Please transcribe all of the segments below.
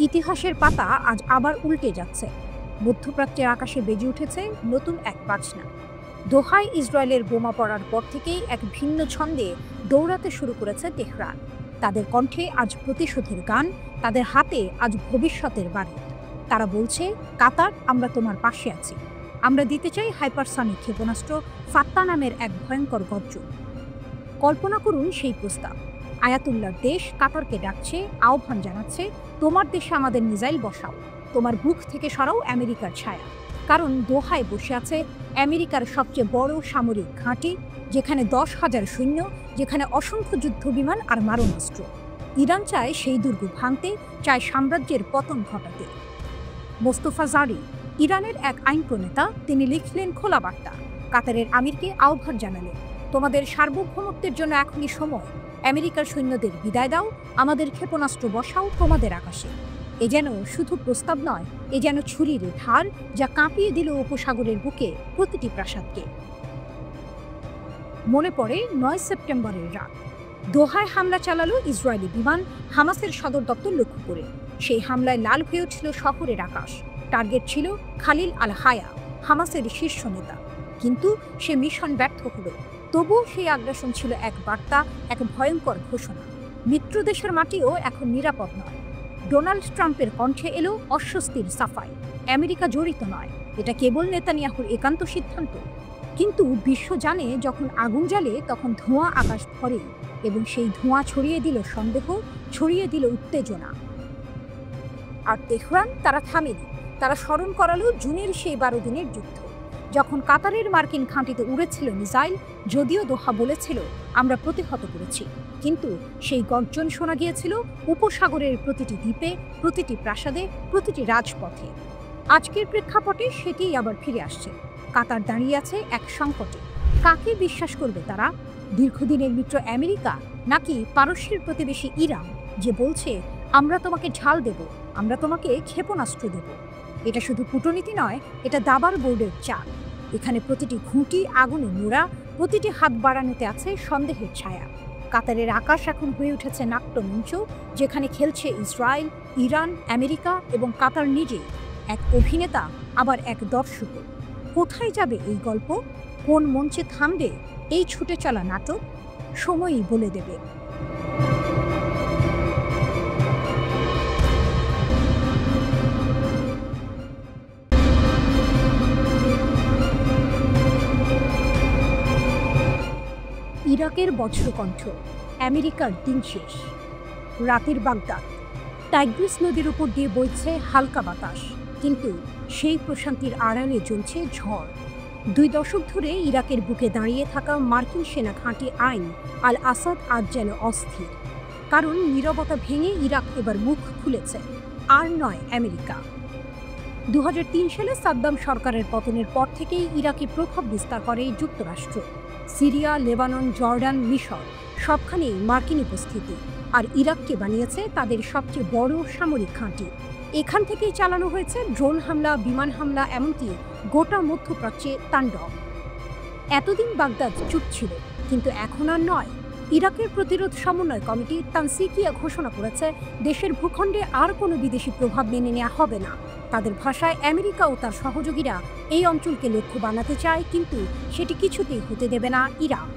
ইতিহাসের পাতা আজ আবার উল্টে যাচ্ছে। মধ্যপ্রাচ্যের আকাশে বেজে উঠেছে নতুন এক বাজনা। দোহায় ইসরায়েলের বোমা পড়ার পর থেকেই এক ভিন্ন ছন্দে দৌড়াতে শুরু করেছে তেহরান। তাদের কণ্ঠে আজ প্রতিশোধের গান, তাদের হাতে আজ ভবিষ্যতের বারুদ। তারা বলছে, কাতার, আমরা তোমার পাশে আছি। আমরা দিতে চাই হাইপারসনিক ক্ষেপণাস্ত্র ফাত্তা নামের এক ভয়ঙ্কর গর্জন। কল্পনা করুন সেই প্রস্তাব। আয়াতুল্লাহর দেশ কাতারকে ডাকছে, আহ্বান জানাচ্ছে, তোমার দেশে আমাদের মিসাইল বসাও, তোমার বুক থেকে সরাও আমেরিকার ছায়া। কারণ দোহায় বসে আছে আমেরিকার সবচেয়ে বড় সামরিক ঘাঁটি, যেখানে 10,000 সৈন্য, যেখানে অসংখ্য যুদ্ধ বিমান আর মারণাস্ত্র। ইরান চায় সেই দুর্গ ভাঙতে, চায় সাম্রাজ্যের পতন ঘটাতে। মোস্তফা জারি, ইরানের এক আইন প্রণেতা, তিনি লিখলেন খোলা বার্তা। কাতারের আমিরকে আহ্বান জানালেন, তোমাদের সার্বভৌমত্বের জন্য এখনই সময়। আমেরিকার সৈন্যদের বিদায় দাও, আমাদের ক্ষেপণাস্ত্র বসাও তোমাদের আকাশে। এ যেন শুধু প্রস্তাব নয়, এ যেন ছুরির ধার, যা কাঁপিয়ে দিল উপসাগরের বুকে প্রতিটি প্রাসাদকে। মনে পড়ে 9 সেপ্টেম্বরের রাত। দোহায় হামলা চালালো ইসরায়েলি বিমান হামাসের সদর দপ্তর লক্ষ্য করে। সেই হামলায় লাল হয়ে উঠল শহরের আকাশ। টার্গেট ছিল খালিল আল হায়া, হামাসের শীর্ষ নেতা। কিন্তু সে মিশন ব্যর্থ হলো। তবুও সেই আগ্রাসন ছিল এক বার্তা, এক ভয়ঙ্কর ঘোষণা। মিত্র দেশের মাটিও এখন নিরাপদ নয়। ডোনাল্ড ট্রাম্পের কণ্ঠে এলো অস্বস্তির সাফাই। আমেরিকা জড়িত নয়, এটা কেবল নেতানিয়াহুর একান্ত সিদ্ধান্ত। কিন্তু বিশ্ব জানে, যখন আগুন জ্বালে তখন ধোঁয়া আকাশ ভরে, এবং সেই ধোঁয়া ছড়িয়ে দিল সন্দেহ, ছড়িয়ে দিল উত্তেজনা। আর তেহরান, তারা থামেনি। তারা স্মরণ করালো জুনের সেই 12 দিনের যুদ্ধ, যখন কাতারের মার্কিন ঘাঁটিতে উড়েছিল মিসাইল। যদিও দোহা বলেছিল, আমরা প্রতিহত করেছি, কিন্তু সেই গর্জন শোনা গিয়েছিল উপসাগরের প্রতিটি দ্বীপে, প্রতিটি প্রাসাদে, প্রতিটি রাজপথে। আজকের প্রেক্ষাপটে সেটিই আবার ফিরে আসছে। কাতার দাঁড়িয়ে আছে এক সংকটে। কাকে বিশ্বাস করবে তারা? দীর্ঘদিনের মিত্র আমেরিকা, নাকি পারস্যের প্রতিবেশী ইরান, যে বলছে, আমরা তোমাকে ঝাল দেব, আমরা তোমাকে ক্ষেপণাস্ত্র দেব? এটা শুধু কূটনীতি নয়, এটা দাবার বোর্ডের চাল। এখানে প্রতিটি ঘুঁটি আগুনে মোড়া, প্রতিটি হাত বাড়ানোতে আছে সন্দেহের ছায়া। কাতারের আকাশ এখন হয়ে উঠেছে নাট্যমঞ্চ, যেখানে খেলছে ইসরায়েল, ইরান, আমেরিকা এবং কাতার নিজেই। এক অভিনেতা, আবার এক দর্শক। কোথায় যাবে এই গল্প? কোন মঞ্চে থামবে এই ছুটে চলা নাটক? সময়ই বলে দেবে। ইরাকের বজ্রকণ্ঠ, আমেরিকার দিন শেষ। রাতের বাগদাদ। টাইগ্রিস নদীর উপর দিয়ে বইছে হালকা বাতাস, কিন্তু সেই প্রশান্তির আড়ালে জ্বলছে ঝড়। 2 দশক ধরে ইরাকের বুকে দাঁড়িয়ে থাকা মার্কিন সেনা ঘাঁটি আইন আল আসাদ আজ যেন অস্থির। কারণ নীরবতা ভেঙে ইরাক এবার মুখ খুলেছে, আর নয় আমেরিকা। 2003 সালে সাদ্দাম সরকারের পতনের পর থেকেই ইরাকে প্রভাব বিস্তার করে যুক্তরাষ্ট্র। সিরিয়া, লেবানন, জর্ডান, মিশর, সবখানেই মার্কিন উপস্থিতি। আর ইরাককে বানিয়েছে তাদের সবচেয়ে বড় সামরিক ঘাঁটি। এখান থেকেই চালানো হয়েছে ড্রোন হামলা, বিমান হামলা, এমনকি গোটা মধ্যপ্রাচ্যে তাণ্ডব। এতদিন বাগদাদ চুপ ছিল, কিন্তু এখন আর নয়। ইরাকের প্রতিরোধ সমন্বয় কমিটি তানসিকিয়া ঘোষণা করেছে, দেশের ভূখণ্ডে আর কোনো বিদেশি প্রভাব মেনে নেওয়া হবে না। তাদের ভাষায়, আমেরিকা ও তার সহযোগীরা এই অঞ্চলকে লক্ষ্য বানাতে চায়, কিন্তু সেটি কিছুতেই হতে দেবে না ইরাক।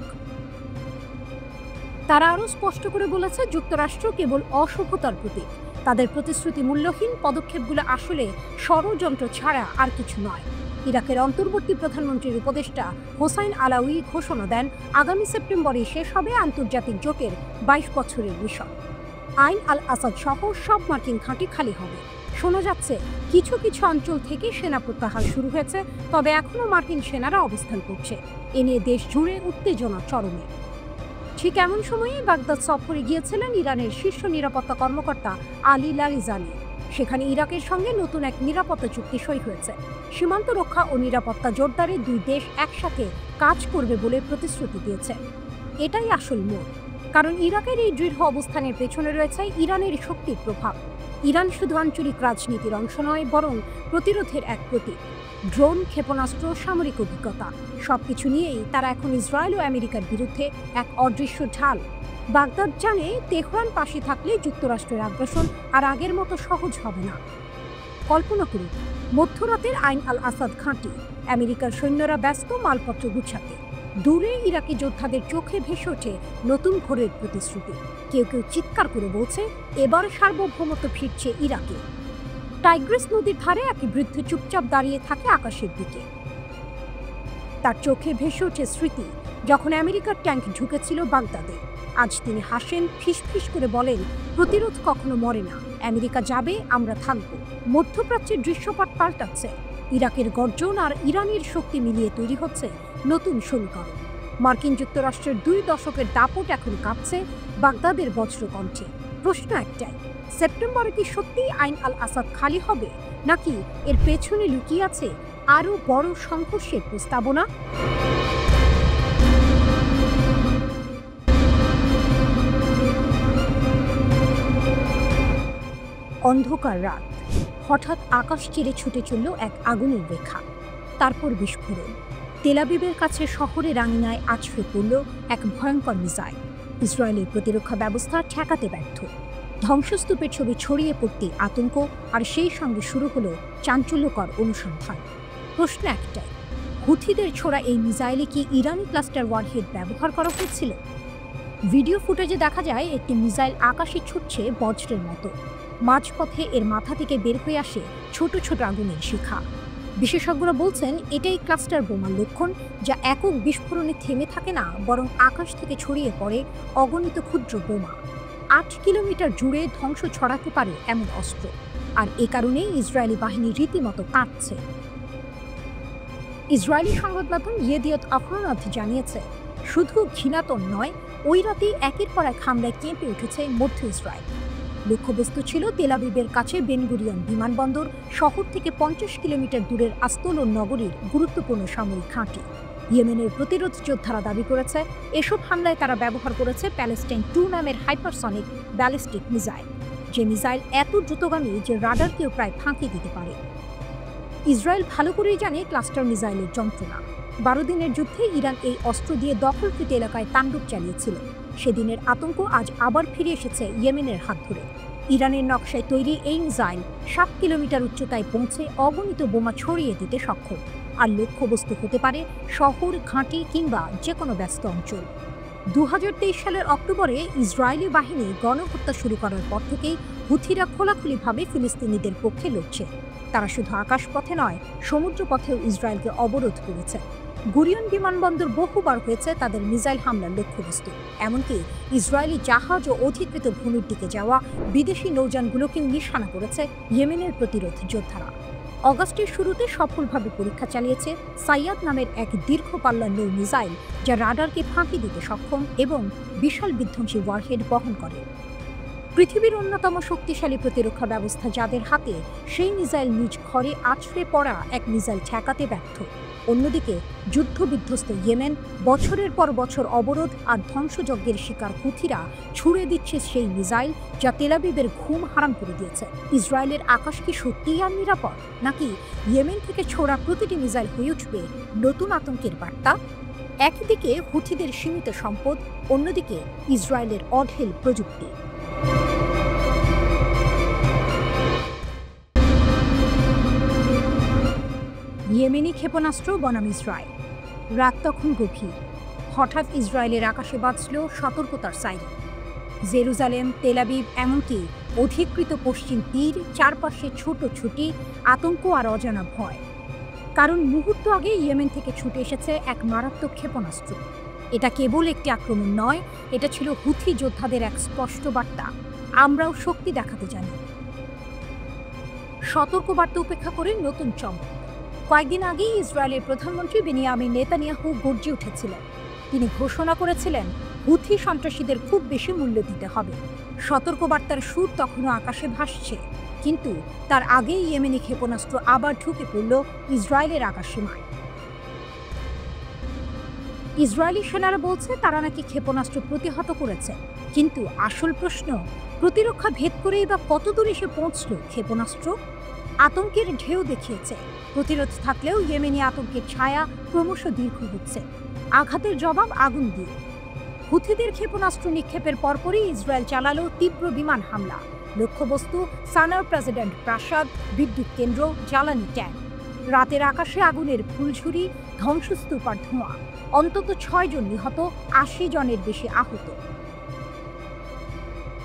তারা আরও স্পষ্ট করে বলেছে, যুক্তরাষ্ট্র কেবল অসভ্যতার প্রতীক। তাদের প্রতিশ্রুতি মূল্যহীন, পদক্ষেপগুলো আসলে ষড়যন্ত্র ছাড়া আর কিছু নয়। ইরাকের অন্তর্বর্তী প্রধানমন্ত্রীর উপদেষ্টা হোসাইন আলাউই ঘোষণা দেন, আগামী সেপ্টেম্বরে শেষ হবে আন্তর্জাতিক জোটের 22 বছরের মিশন। আইন আল আসাদ সহ সব মার্কিন ঘাঁটি খালি হবে। শোনা যাচ্ছে, কিছু কিছু অঞ্চল থেকে সেনা প্রত্যাহার শুরু হয়েছে, তবে এখনও মার্কিন সেনারা অবস্থান করছে। এ নিয়ে দেশ জুড়ে উত্তেজনা চরমে। ঠিক এমন সময়ে বাগদাদ সফরে গিয়েছিলেন ইরানের শীর্ষ নিরাপত্তা কর্মকর্তা আলী লারিজানি। সেখানে ইরাকের সঙ্গে নতুন এক নিরাপত্তা চুক্তি সই হয়েছে। সীমান্ত রক্ষা ও নিরাপত্তা জোরদারে 2 দেশ একসাথে কাজ করবে বলে প্রতিশ্রুতি দিয়েছে। এটাই আসল মোড়, কারণ ইরাকের এই দৃঢ় অবস্থানের পেছনে রয়েছে ইরানের শক্তির প্রভাব। ইরান শুধু আঞ্চলিক রাজনীতির অংশ নয়, বরং প্রতিরোধের এক প্রতীক। ড্রোন, ক্ষেপণাস্ত্র, সামরিক অভিজ্ঞতা, সবকিছু নিয়েই তারা এখন ইসরায়েল ও আমেরিকার বিরুদ্ধে এক অদৃশ্য ঢাল। বাগদাদ জানে তেহরান পাশে থাকলে যুক্তরাষ্ট্রের আগ্রাসন আর আগের মতো সহজ হবে না। কল্পনা করুন, মধ্যরাতের আইন আল আসাদ ঘাঁটি, আমেরিকার সৈন্যরা ব্যস্ত মালপত্র গুছাতে। দূরে ইরাকি যোদ্ধাদের চোখে ভেসে ওঠে নতুন ভোরের প্রতিশ্রুতি। কেউ কেউ চিৎকার করে বলছে এবার সার্বভৌমত্ব ফিরছে ইরাকে। টাইগ্রিস নদীর ধারে এক বৃদ্ধ চুপচাপ দাঁড়িয়ে থাকে আকাশের দিকে। তার চোখে ভেসে ওঠে স্মৃতি, যখন আমেরিকার ট্যাঙ্ক ঢুকেছিল বাগদাদে। আজ তিনি হাসেন, ফিসফিস করে বলেন, প্রতিরোধ কখনো মরে না, আমেরিকা যাবে, আমরা থাকব। মধ্যপ্রাচ্যের দৃশ্যপট পাল্টাচ্ছে। ইরাকের গর্জন আর ইরানের শক্তি মিলিয়ে তৈরি হচ্ছে নতুন সমীকরণ। মার্কিন যুক্তরাষ্ট্রের 2 দশকের দাপট এখন কাঁপছে বাগদাদের বজ্রকণ্ঠে। প্রশ্ন একটাই, সেপ্টেম্বরে কি সত্যিই আইন আল আসাদ খালি হবে, নাকি এর পেছনে লুকিয়ে আছে আরও বড় সংঘর্ষের প্রস্তাবনা? অন্ধকার রাত, হঠাৎ আকাশ চিরে ছুটে চলল এক আগুনের রেখা, তারপর বিস্ফোরণ। তেল আবিবের কাছে শহরের আঙিনায় আছড়ে পড়ল এক ভয়ঙ্কর মিসাইল। ইসরায়েলের প্রতিরক্ষা ব্যবস্থা ঠেকাতে ব্যর্থ। ধ্বংসস্তূপের ছবি ছড়িয়ে পড়তে আতঙ্ক, আর সেই সঙ্গে শুরু হলো চাঞ্চল্যকর অনুসন্ধান। প্রশ্ন একটাই, হুথিদের ছোড়া এই মিসাইলে কি ইরানি ক্লাস্টার ওয়ারহেড ব্যবহার করা হয়েছিল? ভিডিও ফুটেজে দেখা যায় একটি মিসাইল আকাশে ছুটছে বজ্রের মতো। মাঝপথে এর মাথা থেকে বের হয়ে আসে ছোট ছোট আগুনের শিখা। বিশেষজ্ঞরা বলছেন এটাই ক্লাস্টার বোমার লক্ষণ, যা একক বিস্ফোরণে থেমে থাকে না, বরং আকাশ থেকে ছড়িয়ে পড়ে অগণিত ক্ষুদ্র বোমা। 8 কিলোমিটার জুড়ে ধ্বংস ছড়াতে পারে এমন অস্ত্র। আর এ কারণেই ইসরায়েলি বাহিনী রীতিমতো কাঁপছে। ইসরায়েলি সংবাদ মাধ্যম ইয়েদিয়ত আহরোনোত জানিয়েছে, শুধু ঘৃণাতন নয়, ওই রাতেই একের পর এক হামলায় কেঁপে উঠেছে মধ্য ইসরায়েল। লক্ষ্যবস্তু ছিল তেল আবিবের কাছে বেন গুরিয়ন বিমানবন্দর, শহর থেকে 50 কিলোমিটার দূরের আস্তোলন নগরীর গুরুত্বপূর্ণ সামরিক ঘাঁটি। ইয়েমেনের প্রতিরোধ যোদ্ধারা দাবি করেছে এসব হামলায় তারা ব্যবহার করেছে প্যালেস্টাইন 2 নামের হাইপারসনিক ব্যালিস্টিক মিসাইল, যে মিসাইল এত দ্রুতগামী যে রাডারকেও প্রায় ফাঁকি দিতে পারে। ইসরায়েল ভালো করেই জানে ক্লাস্টার মিসাইলের যন্ত্রণা। 12 দিনের যুদ্ধে ইরান এই অস্ত্র দিয়ে দখলকৃত এলাকায় তাণ্ডব চালিয়েছিল। সেদিনের আতঙ্ক আজ আবার ফিরে এসেছে ইয়েমেনের হাত ধরে। ইরানের নকশায় তৈরি এই মিসাইল 7 কিলোমিটার উচ্চতায় পৌঁছে অগণিত বোমা ছড়িয়ে দিতে সক্ষম, আর লক্ষ্যবস্তু হতে পারে শহর, ঘাঁটি কিংবা যে কোনো ব্যস্ত অঞ্চল। 2023 সালের অক্টোবরে ইসরায়েলি বাহিনী গণহত্যা শুরু করার পর থেকেই হুথিরা খোলাখুলিভাবে ফিলিস্তিনিদের পক্ষে লড়ছে। তারা শুধু আকাশপথে নয়, সমুদ্রপথেও ইসরায়েলকে অবরোধ করেছে। গুরিয়ন বিমানবন্দর বহুবার হয়েছে তাদের মিসাইল হামলার লক্ষ্যবস্তু। এমনকি ইসরায়েলি জাহাজ ও অধিকৃত ভূমির দিকে যাওয়া বিদেশি নৌযানগুলোকেও নিশানা করেছে ইয়েমেনের প্রতিরোধ যোদ্ধারা। অগাস্টের শুরুতে সফলভাবে পরীক্ষা চালিয়েছে সাইয়াদ নামের এক দীর্ঘ পাল্লার নৌ মিসাইল, যা রাডারকে ফাঁকি দিতে সক্ষম এবং বিশাল বিধ্বংসী ওয়ারহেড বহন করে। পৃথিবীর অন্যতম শক্তিশালী প্রতিরক্ষা ব্যবস্থা যাদের হাতে, সেই মিসাইল নিজ ঘরে আছড়ে পড়া এক মিসাইল ঠেকাতে ব্যর্থ। অন্যদিকে যুদ্ধবিধ্বস্ত ইয়েমেন, বছরের পর বছর অবরোধ আর ধ্বংসযজ্ঞের শিকার হুথিরা ছুড়ে দিচ্ছে সেই মিসাইল, যা তেল আবিবের ঘুম হারাম করে দিয়েছে। ইসরায়েলের আকাশ কি সত্যিই আর নিরাপদ, নাকি ইয়েমেন থেকে ছোড়া প্রতিটি মিসাইল হয়ে উঠবে নতুন আতঙ্কের বার্তা? একদিকে হুথিদের সীমিত সম্পদ, অন্যদিকে ইসরায়েলের অঢেল প্রযুক্তি। ইয়েমেনি ক্ষেপণাস্ত্র বনাম ইসরায়েল। রাত তখন গভীর। হঠাৎ ইসরায়েলের আকাশে বাজল সতর্কতার সাইরেন। জেরুজালেম, তেল আবিব, এমনকি অধিকৃত পশ্চিম তীর, চারপাশে ছোট ছুটি, আতঙ্ক আর অজানা ভয়। কারণ মুহূর্ত আগে ইয়েমেন থেকে ছুটে এসেছে এক মারাত্মক ক্ষেপণাস্ত্র। এটা কেবল একটি আক্রমণ নয়, এটা ছিল হুথি যোদ্ধাদের এক স্পষ্ট বার্তা, আমরাও শক্তি দেখাতে জানি। সতর্কবার্তা উপেক্ষা করে নতুন চমক। কয়েকদিন আগেই ইসরায়েলের প্রধানমন্ত্রী বেনিয়ামিন নেতানিয়াহু গর্জে উঠেছিলেন। তিনি ঘোষণা করেছিলেন হুথি সন্ত্রাসীদের খুব বেশি মূল্য দিতে হবে। সতর্কবার্তার সুর তখনও আকাশে ভাসছে, কিন্তু তার আগেই ইয়েমেনি ক্ষেপণাস্ত্র আবার ঢুকে পড়ল ইসরায়েলের আকাশসীমায়। ইসরায়েলি সেনারা বলছে তারা নাকি ক্ষেপণাস্ত্র প্রতিহত করেছে, কিন্তু আসল প্রশ্ন, প্রতিরক্ষা ভেদ করেই বা কত দূর এসে পৌঁছল ক্ষেপণাস্ত্র? আতঙ্কের ঢেউ দেখিয়েছে। প্রতিরোধ থাকলেও ইয়েমেনি আতঙ্কের ছায়া ক্রমশ দীর্ঘ হচ্ছে। আঘাতের জবাব আগুন দিয়ে। হুথিদের ক্ষেপণাস্ত্র নিক্ষেপের পরপরই ইসরায়েল চালালো তীব্র বিমান হামলা। লক্ষ্যবস্তু সানার প্রেসিডেন্ট প্রাসাদ, বিদ্যুৎ কেন্দ্র, জ্বালানি ট্যাঙ্ক। রাতের আকাশে আগুনের ফুলঝুরি, ধ্বংসস্তূপ আর ধোঁয়া। অন্তত 6 জন নিহত, 80 জনের বেশি আহত।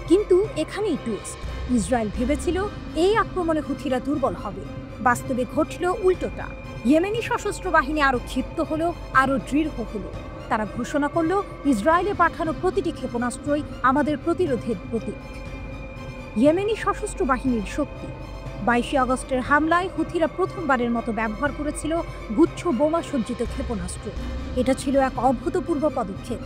কিন্তু এখানেই টুইস্ট। ইসরায়েল ভেবেছিল এই আক্রমণে হুথিরা দুর্বল হবে। বাস্তবে ঘটল উল্টোটা। ইয়েমেনি সশস্ত্র বাহিনী আরও ক্ষিপ্ত হলো, আরও দৃঢ় হলো। তারা ঘোষণা করল, ইসরায়েলে পাঠানো প্রতিটি ক্ষেপণাস্ত্রই আমাদের প্রতিরোধের প্রতীক। ইয়েমেনি সশস্ত্র বাহিনীর শক্তি। 22 আগস্টের হামলায় হুথিরা প্রথমবারের মতো ব্যবহার করেছিল গুচ্ছ বোমা সজ্জিত ক্ষেপণাস্ত্র। এটা ছিল এক অভূতপূর্ব পদক্ষেপ।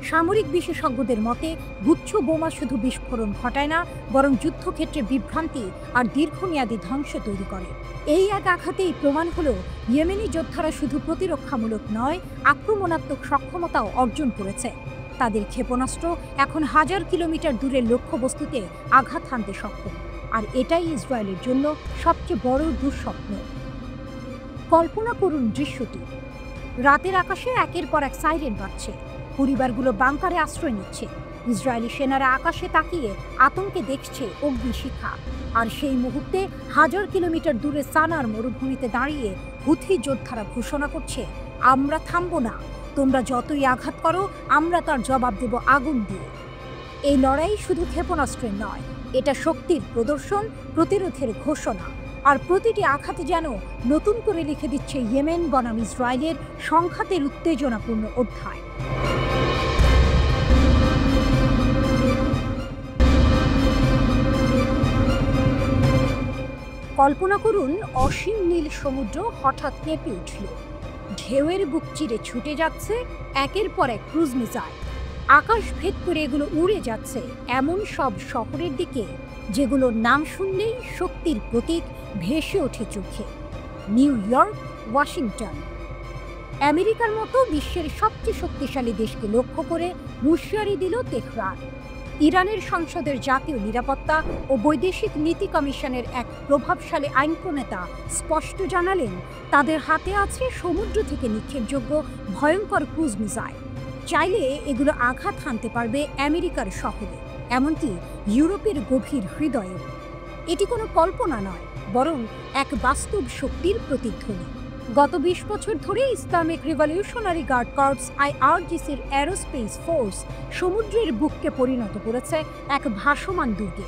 সামরিক বিশেষজ্ঞদের মতে গুচ্ছ বোমা শুধু বিস্ফোরণ ঘটায় না, বরং যুদ্ধক্ষেত্রে বিভ্রান্তি আর দীর্ঘমেয়াদী ধ্বংস তৈরি করে। এই এক আঘাতেই প্রমাণ হলো ইয়েমেনি যোদ্ধারা শুধু প্রতিরক্ষামূলক নয়, আক্রমণাত্মক সক্ষমতাও অর্জন করেছে। তাদের ক্ষেপণাস্ত্র এখন 1000 কিলোমিটার দূরের লক্ষ্যবস্তুতে আঘাত হানতে সক্ষম। আর এটাই ইসরায়েলের জন্য সবচেয়ে বড় দুঃস্বপ্ন। কল্পনা করুন দৃশ্যটি। রাতের আকাশে একের পর এক সাইরেন বাজছে। পরিবারগুলো বাংকারে আশ্রয় নিচ্ছে। ইসরায়েলি সেনারা আকাশে তাকিয়ে আতঙ্কে দেখছে অগ্নিশিখা। আর সেই মুহূর্তে 1000 কিলোমিটার দূরে সানার মরুভূমিতে দাঁড়িয়ে হুথি যোদ্ধারা ঘোষণা করছে, আমরা থামবো না। তোমরা যতই আঘাত করো, আমরা তার জবাব দেব আগুন দিয়ে। এই লড়াই শুধু ক্ষেপণাস্ত্রের নয়, এটা শক্তির প্রদর্শন, প্রতিরোধের ঘোষণা। আর প্রতিটি আঘাত যেন নতুন করে লিখে দিচ্ছে ইয়েমেন বনাম ইসরায়েলের সংঘাতের উত্তেজনাপূর্ণ অধ্যায়। কল্পনা করুন, অসীম নীল সমুদ্র হঠাৎ কেঁপে উঠল। ঢেউয়ের বুক চিরে ছুটে যাচ্ছে একের পর এক ক্রুজ মিসাইল। আকাশ ভেদ করে এগুলো উড়ে যাচ্ছে এমন সব শহরের দিকে যেগুলোর নাম শুনলেই শক্তির প্রতীক ভেসে ওঠে চোখে। New York, Washington. আমেরিকার মতো বিশ্বের সবচেয়ে শক্তিশালী দেশকে লক্ষ্য করে হুঁশিয়ারি দিল তেহরান। ইরানের সংসদের জাতীয় নিরাপত্তা ও বৈদেশিক নীতি কমিশনের এক প্রভাবশালী আইন প্রণেতা স্পষ্ট জানালেন, তাদের হাতে আছে সমুদ্র থেকে নিক্ষেপযোগ্য ভয়ঙ্কর ক্রুজ মিসাইল। চাইলে এগুলো আঘাত হানতে পারবে আমেরিকার শহরে, এমনকি ইউরোপের গভীর হৃদয়েও। এটি কোনো কল্পনা নয়, বরং এক বাস্তব শক্তির প্রতিধ্বনি। গত 20 বছর ধরে ইসলামিক রিভলিউশনারি গার্ড কর্পস IRGCর অ্যারোস্পেস ফোর্স সমুদ্রের বুককে পরিণত করেছে এক ভাসমান দুর্গে।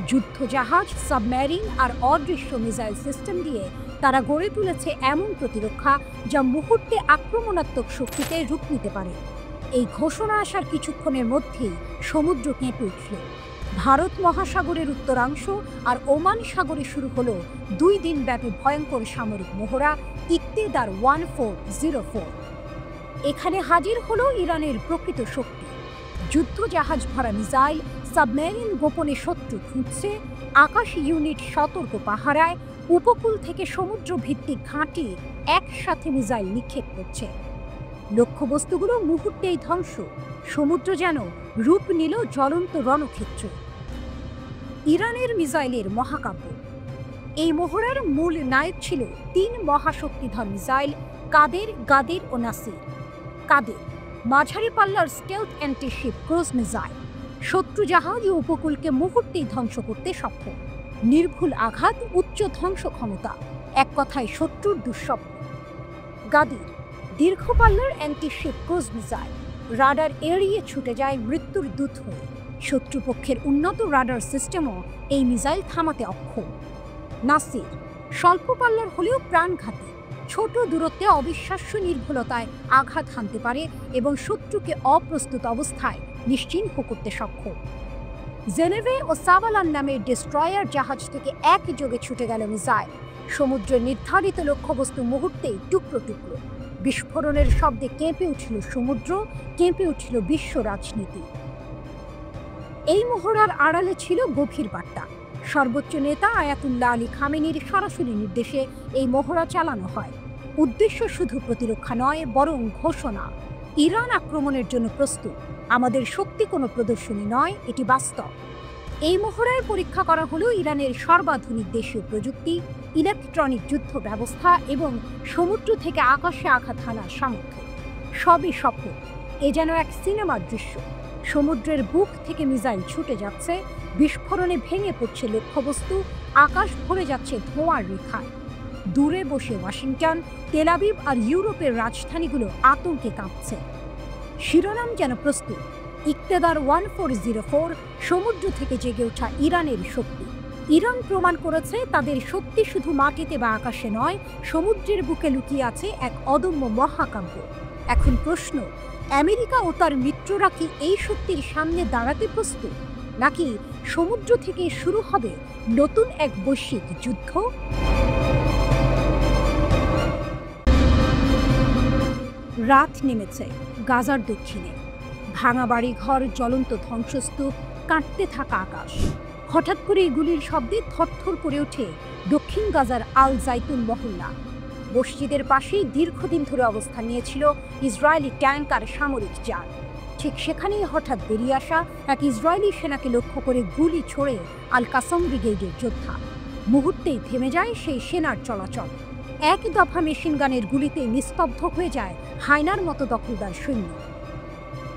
যুদ্ধজাহাজ, সাবমেরিন আর অদৃশ্য মিসাইল সিস্টেম দিয়ে তারা গড়ে তুলেছে এমন প্রতিরক্ষা যা মুহূর্তে আক্রমণাত্মক শক্তিতে রূপ নিতে পারে। এই ঘোষণা আসার কিছুক্ষণের মধ্যেই সমুদ্র কেঁপে উঠল। ভারত মহাসাগরের উত্তরাংশ আর ওমান সাগরে শুরু হলো 2 দিনব্যাপী ভয়ঙ্কর সামরিক মহড়া ইকতেদার 1404। এখানে হাজির হলো ইরানের প্রকৃত শক্তি। যুদ্ধজাহাজ ভরা মিসাইল, সাবমেরিন গোপনে শত্রু খুঁজছে, আকাশ ইউনিট সতর্ক পাহারায়, উপকূল থেকে সমুদ্র ভিত্তিক ঘাঁটি একসাথে মিসাইল নিক্ষেপ করছে। লক্ষ্যবস্তুগুলো মুহূর্তেই ধ্বংস। সমুদ্র যেন রূপ নিল জ্বলন্ত রণক্ষেত্র। ইরানের মিসাইলের মহাকাব্য। এই মহড়ার মূল নায়ক ছিল 3 মহাশক্তিধর মিসাইল কাদের, গাদির ও নাসির। কাদের মাঝারি পাল্লার স্টেলথ অ্যান্টিশিপ ক্রুজ মিসাইল, শত্রু জাহাজ ও উপকূলকে মুহূর্তেই ধ্বংস করতে সক্ষম। নির্ভুল আঘাত, উচ্চ ধ্বংস ক্ষমতা, এক কথায় শত্রুর দুঃস্বপ্ন। গাদির দীর্ঘ পাল্লার অ্যান্টিশিপ ক্রুজ মিসাইল, রাডার এড়িয়ে ছুটে যায় মৃত্যুর দূত হয়ে। শত্রুপক্ষের উন্নত রাডার সিস্টেমও এই মিসাইল থামাতে অক্ষম। নাসির স্বল্প পাল্লার হলেও প্রাণঘাতী, ছোট দূরত্বে অবিশ্বাস্য নির্ভুলতায় আঘাত হানতে পারে এবং শত্রুকে অপ্রস্তুত অবস্থায় নিশ্চিহ্ন করতে সক্ষম। জেনেভে ও সাভালান নামের ডেস্ট্রয়ার জাহাজ থেকে একযোগে ছুটে গেল মিসাইল। সমুদ্রের নির্ধারিত লক্ষ্যবস্তু মুহূর্তেই টুকরো টুকরো। বিস্ফোরণের শব্দে কেঁপে উঠল সমুদ্র, কেঁপে উঠল বিশ্ব রাজনীতি। এই মহড়ার আড়ালে ছিল গভীর বার্তা। সর্বোচ্চ নেতা আয়াতুল্লাহ আলী খামেনির সরাসরি নির্দেশে এই মহড়া চালানো হয়। উদ্দেশ্য শুধু প্রতিরক্ষা নয়, বরং ঘোষণা, ইরান আক্রমণের জন্য প্রস্তুত। আমাদের শক্তি কোনো প্রদর্শনী নয়, এটি বাস্তব। এই মহড়ায় পরীক্ষা করা হলো ইরানের সর্বাধুনিক দেশীয় প্রযুক্তি, ইলেকট্রনিক যুদ্ধ ব্যবস্থা এবং সমুদ্র থেকে আকাশে আঘাত হানার সামর্থ্য। সবই সফল। এ যেন এক সিনেমার দৃশ্য। সমুদ্রের বুক থেকে মিসাইল ছুটে যাচ্ছে, বিস্ফোরণে ভেঙে পড়ছে লক্ষ্যবস্তু, আকাশ ভরে যাচ্ছে ধোঁয়ার রেখায়। দূরে বসে ওয়াশিংটন, তেল আবিব আর ইউরোপের রাজধানীগুলো আতঙ্কে কাঁপছে। শিরোনাম যেন প্রস্তুত, ইকতেদার 1404, সমুদ্র থেকে জেগে ওঠা ইরানের শক্তি। ইরান প্রমাণ করেছে তাদের শক্তি শুধু মাটিতে বা আকাশে নয়, সমুদ্রের বুকে লুকিয়ে আছে এক অদম্য মহাকাব্য। এখন প্রশ্ন, আমেরিকা ও তার মিত্ররা কি এই শক্তির সামনে দাঁড়াতে প্রস্তুত, নাকি সমুদ্র থেকে শুরু হবে নতুন এক বৈশ্বিক যুদ্ধ? রাত নেমেছে গাজার দক্ষিণে। ভাঙা বাড়ি ঘর, জ্বলন্ত ধ্বংসস্তূপ, কাঁপতে থাকা আকাশ। হঠাৎ করে গুলির শব্দে থরথর করে ওঠে দক্ষিণ গাজার আল জাইতুন মহল্লা। মসজিদের পাশেই দীর্ঘদিন ধরে অবস্থান নিয়েছিল ইসরায়েলি ট্যাঙ্ক আর সামরিক জাহাজ। ঠিক সেখানেই হঠাৎ বেরিয়ে আসা এক ইসরায়েলি সেনাকে লক্ষ্য করে গুলি ছোড়ে আল কাসম ব্রিগেডের যোদ্ধা। মুহূর্তেই থেমে যায় সেই সেনার চলাচল। এক দফা মেশিন গানের গুলিতে নিস্তব্ধ হয়ে যায় হায়নার মতো দখলদার সৈন্য।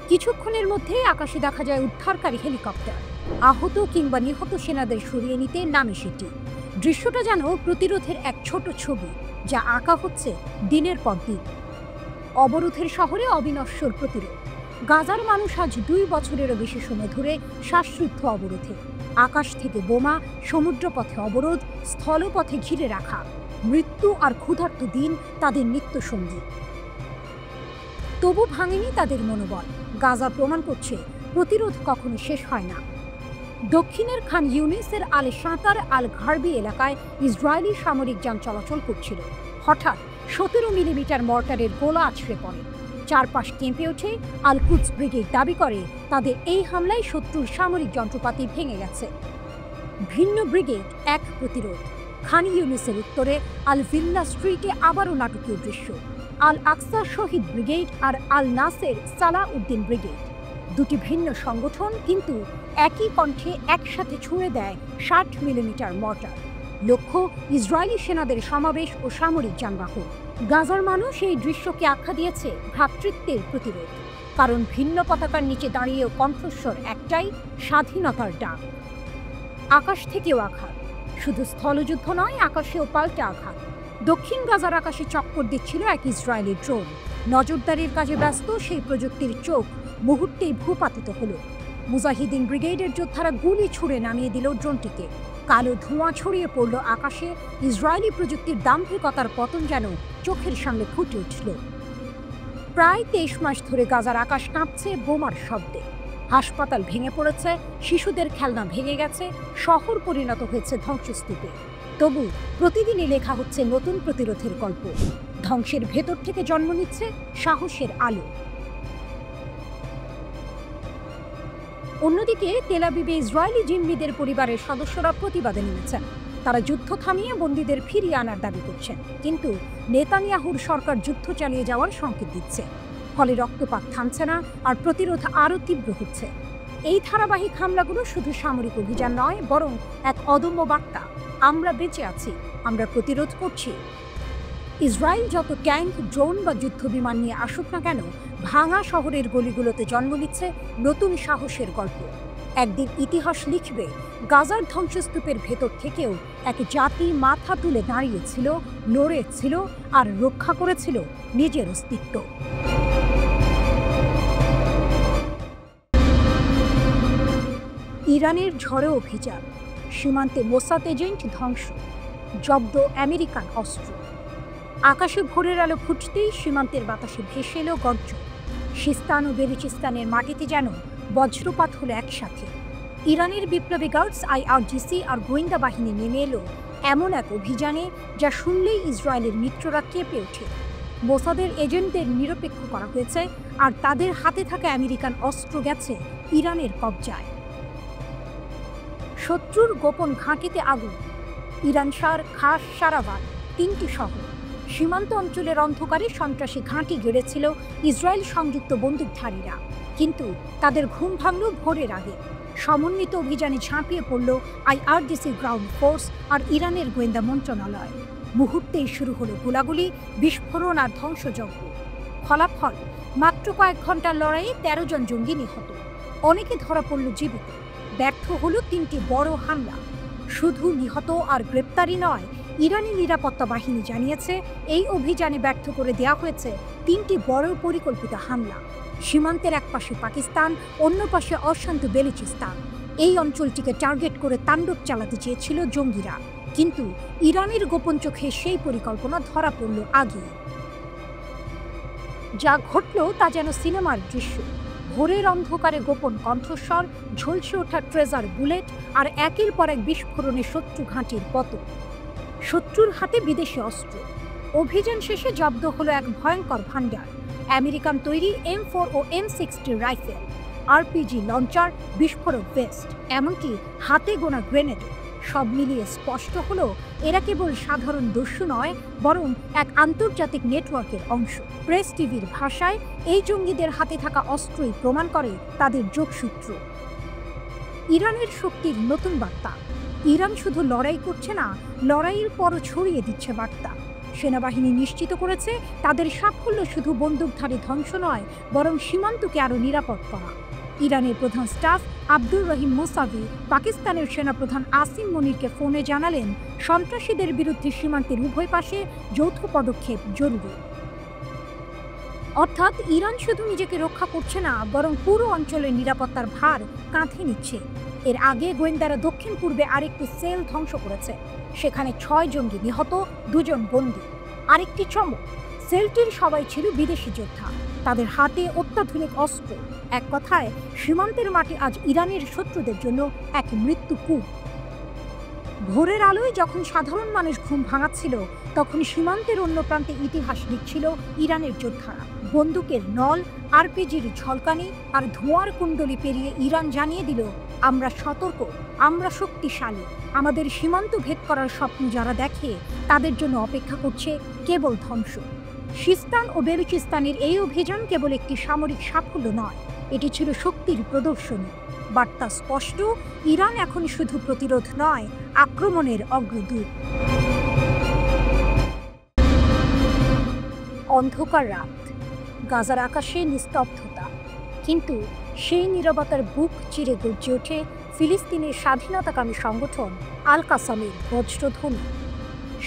কিছুক্ষণের মধ্যে আকাশে দেখা যায় উদ্ধারকারী হেলিকপ্টার। আহত কিংবা নিহত সেনাদের সরিয়ে নিতে নামে সেটি। দৃশ্যটা যেন প্রতিরোধের এক ছোট ছবি, যা আঁকা হচ্ছে দিনের পর দিন। অবরোধের শহরে অবিনশ্বর প্রতিরোধ। গাজার মানুষ আজ 2 বছরেরও বেশি সময় ধরে শ্বাসরুদ্ধ অবরোধে। আকাশ থেকে বোমা, সমুদ্রপথে অবরোধ, স্থলপথে ঘিরে রাখা। মৃত্যু আর ক্ষুধার্ত দিন তাদের নিত্যসঙ্গী। তবু ভাঙেনি তাদের মনোবল। গাজা প্রমাণ করছে প্রতিরোধ কখনো শেষ হয় না। দক্ষিণের খান ইউনিসের আল সাঁতার আল ঘারবি এলাকায় ইসরায়েলি সামরিক যান চলাচল করছিল। হঠাৎ 17 মিলিমিটার মর্টারের গোলা আছড়ে পড়ে। চারপাশ কেঁপে ওঠে। আল কুদস ব্রিগেড দাবি করে তাদের এই হামলায় শত্রুর সামরিক যন্ত্রপাতি ভেঙে গেছে। ভিন্ন ব্রিগেড এক প্রতিরোধ। খান ইউনিসের উত্তরে আল ভিল্লা স্ট্রিটে আবারও নাটকীয় দৃশ্য। আল আকসা শহীদ ব্রিগেড আর আল নাসের সালাহ উদ্দিন ব্রিগেড, দুটি ভিন্ন সংগঠন, কিন্তু একই কণ্ঠে একসাথে ছুঁড়ে দেয় 60 মিলিমিটার মর্টার। লক্ষ্য ইসরায়েলি সেনাদের সমাবেশ ও সামরিক যানবাহন। গাজার মানুষ এই দৃশ্যকে আখ্যা দিয়েছে ভ্রাতৃত্বের প্রতিরোধ। কারণ ভিন্ন পতাকার নিচে দাঁড়িয়েও কণ্ঠস্বর একটাই, স্বাধীনতার ডাক। আকাশ থেকেও আঘাত। শুধু স্থলযুদ্ধ নয়, আকাশেও পাল্টা আঘাত। দক্ষিণ গাজার আকাশে চক্কর দিচ্ছিল এক ইসরায়েলি ড্রোন। নজরদারির কাজে ব্যস্ত সেই প্রযুক্তির চোখ মুহূর্তেই ভূপাতিত হলো। মুজাহিদিন ব্রিগেডের যোদ্ধারা গুলি ছুড়ে নামিয়ে দিল ড্রোনটিকে। কালো ধোঁয়া ছড়িয়ে পড়ল আকাশে। ইসরায়েলি প্রযুক্তির দাম্ভিকতার পতন যেন চোখের সামনে ফুটে উঠল। প্রায় 23 মাস ধরে গাজার আকাশ কাঁপছে বোমার শব্দে। হাসপাতাল ভেঙে পড়েছে, শিশুদের খেলনা ভেঙে গেছে, শহর পরিণত হয়েছে ধ্বংসস্তূপে। তবু প্রতিদিনই লেখা হচ্ছে নতুন প্রতিরোধের গল্প। ধ্বংসের ভেতর থেকে জন্ম নিচ্ছে সাহসের আলো। অন্যদিকে তেল আবিবে ইসরায়েলি জিম্মিদের পরিবারের সদস্যরা প্রতিবাদে নেমেছেন। তারা যুদ্ধ থামিয়ে বন্দীদের ফিরিয়ে আনার দাবি করছেন, কিন্তু নেতানিয়াহুর সরকার যুদ্ধ চালিয়ে যাওয়ার সংকেত দিচ্ছে। ফলে রক্তপাত থামছে না, আর প্রতিরোধ আরও তীব্র হচ্ছে। এই ধারাবাহিক হামলাগুলো শুধু সামরিক অভিযান নয়, বরং এক অদম্য বার্তা। আমরা বেঁচে আছি, আমরা প্রতিরোধ করছি। ইসরায়েল যত ট্যাঙ্ক, ড্রোন বা যুদ্ধ বিমান নিয়ে আসুক না কেন, ভাঙা শহরের গলিগুলোতে জন্ম নিচ্ছে নতুন সাহসের গল্প। একদিন ইতিহাস লিখবে গাজার ধ্বংসস্তূপের ভেতর থেকেও এক জাতি মাথা তুলে দাঁড়িয়েছিল, লড়েছিল আর রক্ষা করেছিল নিজের অস্তিত্ব। ইরানের ঝড়ে অভিযান, সীমান্তে মোসাদ এজেন্ট ধ্বংস, জব্দ আমেরিকান অস্ত্র। আকাশে ভোরের আলো ফুটতেই সীমান্তের বাতাসে ভেসে এলো গর্জন। সিস্তান ও বেলুচিস্তানের মাটিতে যেন বজ্রপাত হলো একসাথে। ইরানের বিপ্লবী গার্ডস, IRGC আর গোয়েন্দা বাহিনী নেমে এলো এমন এক অভিযানে যা শুনলেই ইসরায়েলের মিত্ররা কেঁপে ওঠে। মোসাদের এজেন্টদের নিরপেক্ষ করা হয়েছে, আর তাদের হাতে থাকা আমেরিকান অস্ত্র গেছে ইরানের কবজায়। শত্রুর গোপন ঘাঁটিতে আগুন। ইরানশার, খাস, সারাবাদ, 3টি শহর। সীমান্ত অঞ্চলের অন্ধকারে সন্ত্রাসী ঘাঁটি গেড়েছিল ইসরায়েল সংযুক্ত বন্দুকধারীরা, কিন্তু তাদের ঘুম ভাঙল ভোরের আগে। সমন্বিত অভিযানে ঝাঁপিয়ে পড়ল IRGC গ্রাউন্ড ফোর্স আর ইরানের গোয়েন্দা মন্ত্রণালয়। মুহূর্তেই শুরু হলো গোলাগুলি, বিস্ফোরণ আর ধ্বংসযজ্ঞ। ফলাফল, মাত্র মাত্র কয়েক ঘন্টার লড়াইয়ে ১৩ জন জঙ্গি নিহত, অনেকে ধরা পড়ল জীবিত। ব্যর্থ হলো ৩টি বড় হামলা। শুধু নিহত আর গ্রেপ্তারি নয়, ইরানি নিরাপত্তা বাহিনী জানিয়েছে এই অভিযানে ব্যর্থ করে দেওয়া হয়েছে ৩টি বড় পরিকল্পিত হামলা। সীমান্তের এক পাশে পাকিস্তান, অন্য পাশে অশান্ত বেলুচিস্তান। এই অঞ্চলটিকে টার্গেট করে তাণ্ডব চালাতে চেয়েছিল জঙ্গিরা, কিন্তু ইরানের গোপন চোখে সেই পরিকল্পনা ধরা পড়ল আগে। যা ঘটল তা যেন সিনেমার দৃশ্য। ভোরের অন্ধকারে গোপন কণ্ঠস্বর, ঝলসে ওঠা ট্রেজার বুলেট আর একের পর এক বিস্ফোরণে শত্রু ঘাঁটির পতন। শত্রুর হাতে বিদেশি অস্ত্র। অভিযান শেষে জব্দ হলো এক ভয়ঙ্কর ভাণ্ডার, আমেরিকান তৈরি M4 ও M60 রাইফেল, RPG লঞ্চার, বিস্ফোরক ভেস্ট, এমনকি হাতে গোনা গ্রেনেড। সব মিলিয়ে স্পষ্ট হলো এরা কেবল সাধারণ দস্যু নয়, বরং এক আন্তর্জাতিক নেটওয়ার্কের অংশ। প্রেস টিভির ভাষায়, এই জঙ্গিদের হাতে থাকা অস্ত্রই প্রমাণ করে তাদের যোগসূত্র। ইরানের শক্তির নতুন বার্তা। ইরান শুধু লড়াই করছে না, লড়াইয়ের পরও ছড়িয়ে দিচ্ছে বার্তা। সেনাবাহিনী নিশ্চিত করেছে তাদের সাফল্য শুধু বন্দুকধারী ধ্বংস নয়, বরং সীমান্তকে আরও নিরাপদ করা। ইরানের প্রধান স্টাফ আব্দুর রহিম মুসাভি পাকিস্তানের সেনাপ্রধান আসিম মনিরকে ফোনে জানালেন, সন্ত্রাসীদের বিরুদ্ধে সীমান্তের উভয় পাশে যৌথ পদক্ষেপ জরুরি। অর্থাৎ ইরান শুধু নিজেকে রক্ষা করছে না, বরং পুরো অঞ্চলের নিরাপত্তার ভার কাঁধে নিচ্ছে। এর আগে গোয়েন্দারা দক্ষিণ পূর্বে আরেকটি সেল ধ্বংস করেছে। সেখানে ৬ জঙ্গি নিহত, ২ জন বন্দী। আরেকটি চমক, সেলটির সবাই ছিল বিদেশি যোদ্ধা, তাদের হাতে অত্যাধুনিক অস্ত্র। এক কথায়, সীমান্তের মাটি আজ ইরানের শত্রুদের জন্য এক মৃত্যুকূপ। ভোরের আলোয় যখন সাধারণ মানুষ ঘুম ভাঙাচ্ছিল, তখন সীমান্তের অন্য প্রান্তে ইতিহাস লিখছিল ইরানের যোদ্ধারা। বন্দুকের নল, RPGর ঝলকানি আর ধোঁয়ার কুণ্ডলি পেরিয়ে ইরান জানিয়ে দিল, আমরা সতর্ক, আমরা শক্তিশালী। আমাদের সীমান্ত ভেদ করার স্বপ্ন যারা দেখে, তাদের জন্য অপেক্ষা করছে কেবল ধ্বংস। সিস্তান ও বেলুচিস্তানের এই অভিযান কেবল একটি সামরিক সাফল্য নয়, এটি ছিল শক্তির প্রদর্শনী। বার্তা স্পষ্ট, ইরান এখন শুধু প্রতিরোধ নয়, আক্রমণের অগ্রদূত। অন্ধকার রাত, গাজার আকাশে নিস্তব্ধতা, কিন্তু সেই নীরবতার বুক চিরে গর্জে ওঠে ফিলিস্তিনের স্বাধীনতাকামী সংগঠন আল কাসামের বজ্রধ্বনি।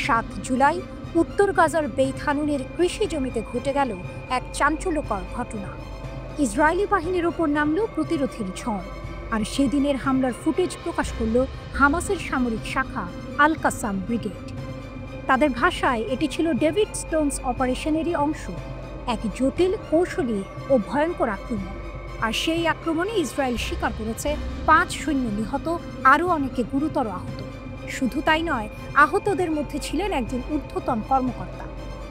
৭ জুলাই উত্তর গাজার বেইত হানুনের কৃষি জমিতে ঘটে গেল এক চাঞ্চল্যকর ঘটনা। ইসরায়েলি বাহিনীর ওপর নামল প্রতিরোধের ঝড়, আর সেদিনের হামলার ফুটেজ প্রকাশ করল হামাসের সামরিক শাখা আল কাসাম ব্রিগেড। তাদের ভাষায় এটি ছিল ডেভিড স্টোনস অপারেশনেরই অংশ, এক জটিল, কৌশলী ও ভয়ঙ্কর আক্রমণ। আর সেই আক্রমণে ইসরায়েল স্বীকার করেছে ৫ সৈন্য নিহত, আরও অনেকে গুরুতর আহত। শুধু তাই নয়, আহতদের মধ্যে ছিলেন একজন ঊর্ধ্বতন কর্মকর্তা।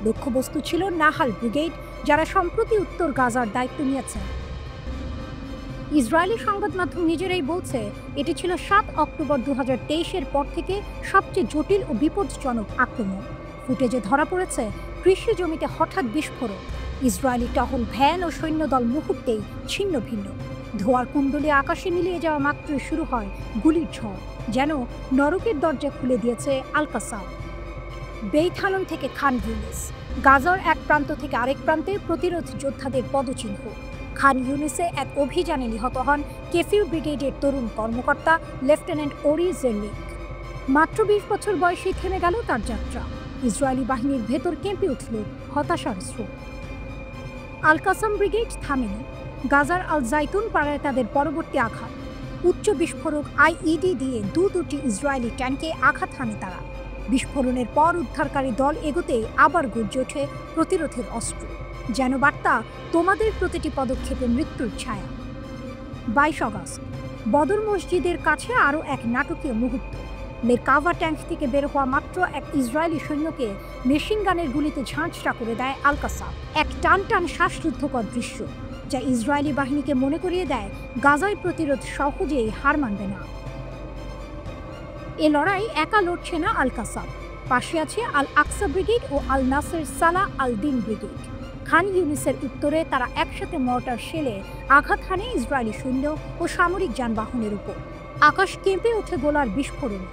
লক্ষ্যবস্তু ছিল নাহাল ব্রিগেড, যারা সম্প্রতি উত্তর গাজার দায়িত্ব নিয়েছেন। ইসরায়েলি সংবাদ মাধ্যম নিজেরাই বলছে, এটি ছিল ৭ অক্টোবর ২০২৩-এর পর থেকে সবচেয়ে জটিল ও বিপজ্জনক আক্রমণ। ফুটেজে ধরা পড়েছে কৃষি জমিতে হঠাৎ বিস্ফোরণ, ইসরায়েলি টহল ভ্যান ও সৈন্যদল মুহূর্তেই ছিন্ন ভিন্ন। ধোঁয়ার কুণ্ডলে আকাশে মিলিয়ে যাওয়া মাত্রই শুরু হয় গুলির ঝড়, যেন নরকের দরজা খুলে দিয়েছে আল কাসাম। বেইত হানুন থেকে খান ইউনিস, গাজার এক প্রান্ত থেকে আরেক প্রান্তে প্রতিরোধ যোদ্ধাদের পদচিহ্ন। খান ইউনিসে এক অভিযানে নিহত হন কেফিউ ব্রিগেডের তরুণ কর্মকর্তা লেফটেন্যান্ট ওরি জেরলিক। মাত্র ২০ বছর বয়সেই থেমে গেল তার যাত্রা। ইসরায়েলি বাহিনীর ভেতর কেঁপে উঠল হতাশার স্রোত। আল কাসাম ব্রিগেড থামেনি। গাজার আল জাইতুন পাড়ায় তাদের পরবর্তী আঘাত। উচ্চ বিস্ফোরক IED দিয়ে দুটি ইসরায়েলি ট্যাঙ্কে আঘাত হানে তারা। বিস্ফোরণের পর উদ্ধারকারী দল এগোতেই আবার গর্জে ওঠে প্রতিরোধের অস্ত্র, যেন বার্তা, তোমাদের প্রতিটি পদক্ষেপে মৃত্যুর ছায়া। ২২ আগস্ট বদর মসজিদের কাছে আরও এক নাটকীয় মুহূর্ত। মেরকাভা ট্যাঙ্ক থেকে বের হওয়া মাত্র এক ইসরায়েলি সৈন্যকে মেশিন গানের গুলিতে ঝাঁঝরা করে দেয় আল কাসাম। এক টান টান শ্বাসরুদ্ধকর দৃশ্য, যা ইসরায়েলি বাহিনীকে মনে করিয়ে দেয় গাজায় প্রতিরোধ সহজেই হার মানবে না। এ লড়াই একা লড়ছে না আল কাসাম, পাশে আছে আল আকসা ব্রিগেড ও আল নাসের সালাহ আল দিন ব্রিগেড। খান ইউনিসের উত্তরে তারা একসাথে মর্টার শেলে আঘাত হানে ইসরায়েলি সৈন্য ও সামরিক যানবাহনের উপর। আকাশ কেঁপে ওঠে গোলার বিস্ফোরণে।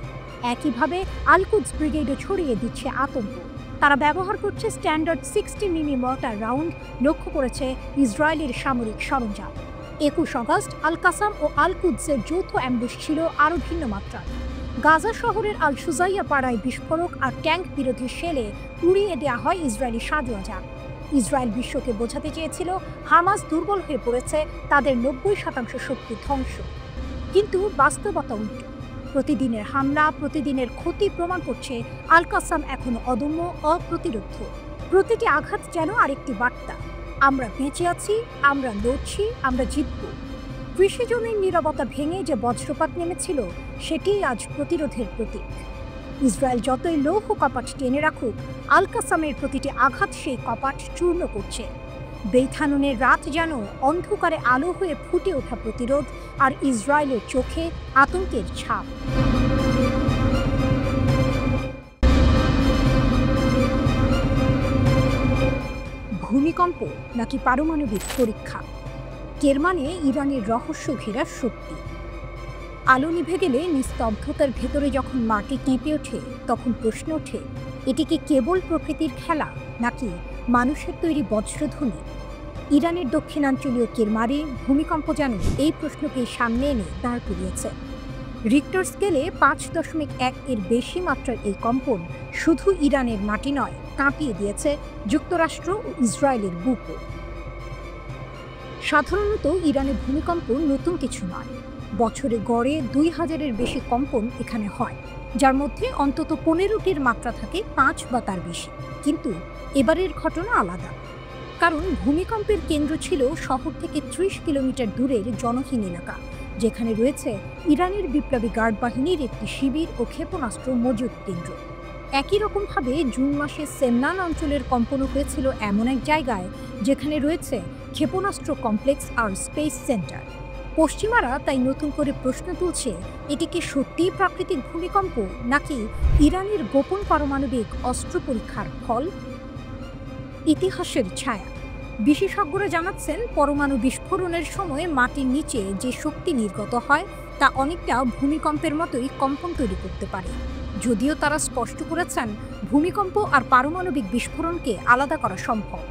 একইভাবে আল কুদস ব্রিগেডও ছড়িয়ে দিচ্ছে আতঙ্ক। তারা ব্যবহার করছে স্ট্যান্ডার্ড 60 মিমি মর্টার রাউন্ড, লক্ষ্য করেছে ইসরায়েলের সামরিক সরঞ্জাম। 21 আগস্ট আল কাসাম ও আল কুদসের যৌথ অ্যাম্বুশ ছিল আরও ভিন্ন মাত্রার। গাজা শহরের আল সুজাইয়া পাড়ায় বিস্ফোরক আর ট্যাঙ্ক বিরোধী শেলে উড়িয়ে দেওয়া হয় ইসরায়েলি সাজোয়াজান। ইসরায়েল বিশ্বকে বোঝাতে চেয়েছিল হামাস দুর্বল হয়ে পড়েছে, তাদের 90% শক্তি ধ্বংস। কিন্তু বাস্তবতা উল্টো। প্রতিদিনের হামলা, প্রতিদিনের ক্ষতি প্রমাণ করছে আল কাসাম এখনো অদম্য, অপ্রতিরোধ্য। প্রতিটি আঘাত যেন আরেকটি বার্তা, আমরা বেঁচে আছি, আমরা লড়ছি, আমরা জিতব। কৃষিজমির নীরবতা ভেঙে যে বজ্রপাত নেমেছিল, সেটিই আজ প্রতিরোধের প্রতীক। ইসরায়েল যতই লৌহ কপাট টেনে রাখুক, আল কাসামের প্রতিটি আঘাত সেই কপাট চূর্ণ করছে। বেইথানুনের রাত যেন অন্ধকারে আলো হয়ে ফুটে ওঠা প্রতিরোধ, আর ইসরায়েলের চোখে আতঙ্কের ছাপ। ভূমিকম্প নাকি পারমাণবিক পরীক্ষা? কেরমানে ইরানের রহস্য ঘেরা শক্তি। আলো নিভে গেলে নিস্তব্ধতার ভেতরে যখন মাটি কেঁপে ওঠে, তখন প্রশ্ন ওঠে, এটি কি কেবল প্রকৃতির খেলা নাকি মানুষের তৈরি বজ্রধ্বনি? ইরানের দক্ষিণাঞ্চলীয় কেরমানে ভূমিকম্প যেন এই প্রশ্নকে সামনে এনে দাঁড় করিয়েছে। রিক্টার স্কেলে 5.1 এর বেশি মাত্রার এই কম্পন শুধু ইরানের মাটি নয়, কাঁপিয়ে দিয়েছে যুক্তরাষ্ট্র ও ইসরায়েলের বুকও। সাধারণত ইরানে ভূমিকম্প নতুন কিছু নয়। বছরে গড়ে 2000-এর বেশি কম্পন এখানে হয়, যার মধ্যে অন্তত 15টির মাত্রা থাকে 5 বা তার বেশি। কিন্তু এবারের ঘটনা আলাদা, কারণ ভূমিকম্পের কেন্দ্র ছিল শহর থেকে 30 কিলোমিটার দূরের জনহীন এলাকা, যেখানে রয়েছে ইরানের বিপ্লবী গার্ড বাহিনীর একটি শিবির ও ক্ষেপণাস্ত্র মজুত কেন্দ্র। একই রকমভাবে জুন মাসে সেমনান অঞ্চলের কম্পনও হয়েছিল এমন এক জায়গায় যেখানে রয়েছে ক্ষেপণাস্ত্র কমপ্লেক্স আর স্পেস সেন্টার। পশ্চিমারা তাই নতুন করে প্রশ্ন তুলছে, এটি কি সত্যিই প্রাকৃতিক ভূমিকম্প নাকি ইরানের গোপন পারমাণবিক অস্ত্র পরীক্ষার ফল? ইতিহাসের ছায়া। বিশেষজ্ঞরা জানাচ্ছেন, পরমাণু বিস্ফোরণের সময় মাটির নিচে যে শক্তি নির্গত হয় তা অনেকটা ভূমিকম্পের মতোই কম্পন তৈরি করতে পারে। যদিও তারা স্পষ্ট করেছেন, ভূমিকম্প আর পারমাণবিক বিস্ফোরণকে আলাদা করা সম্ভব।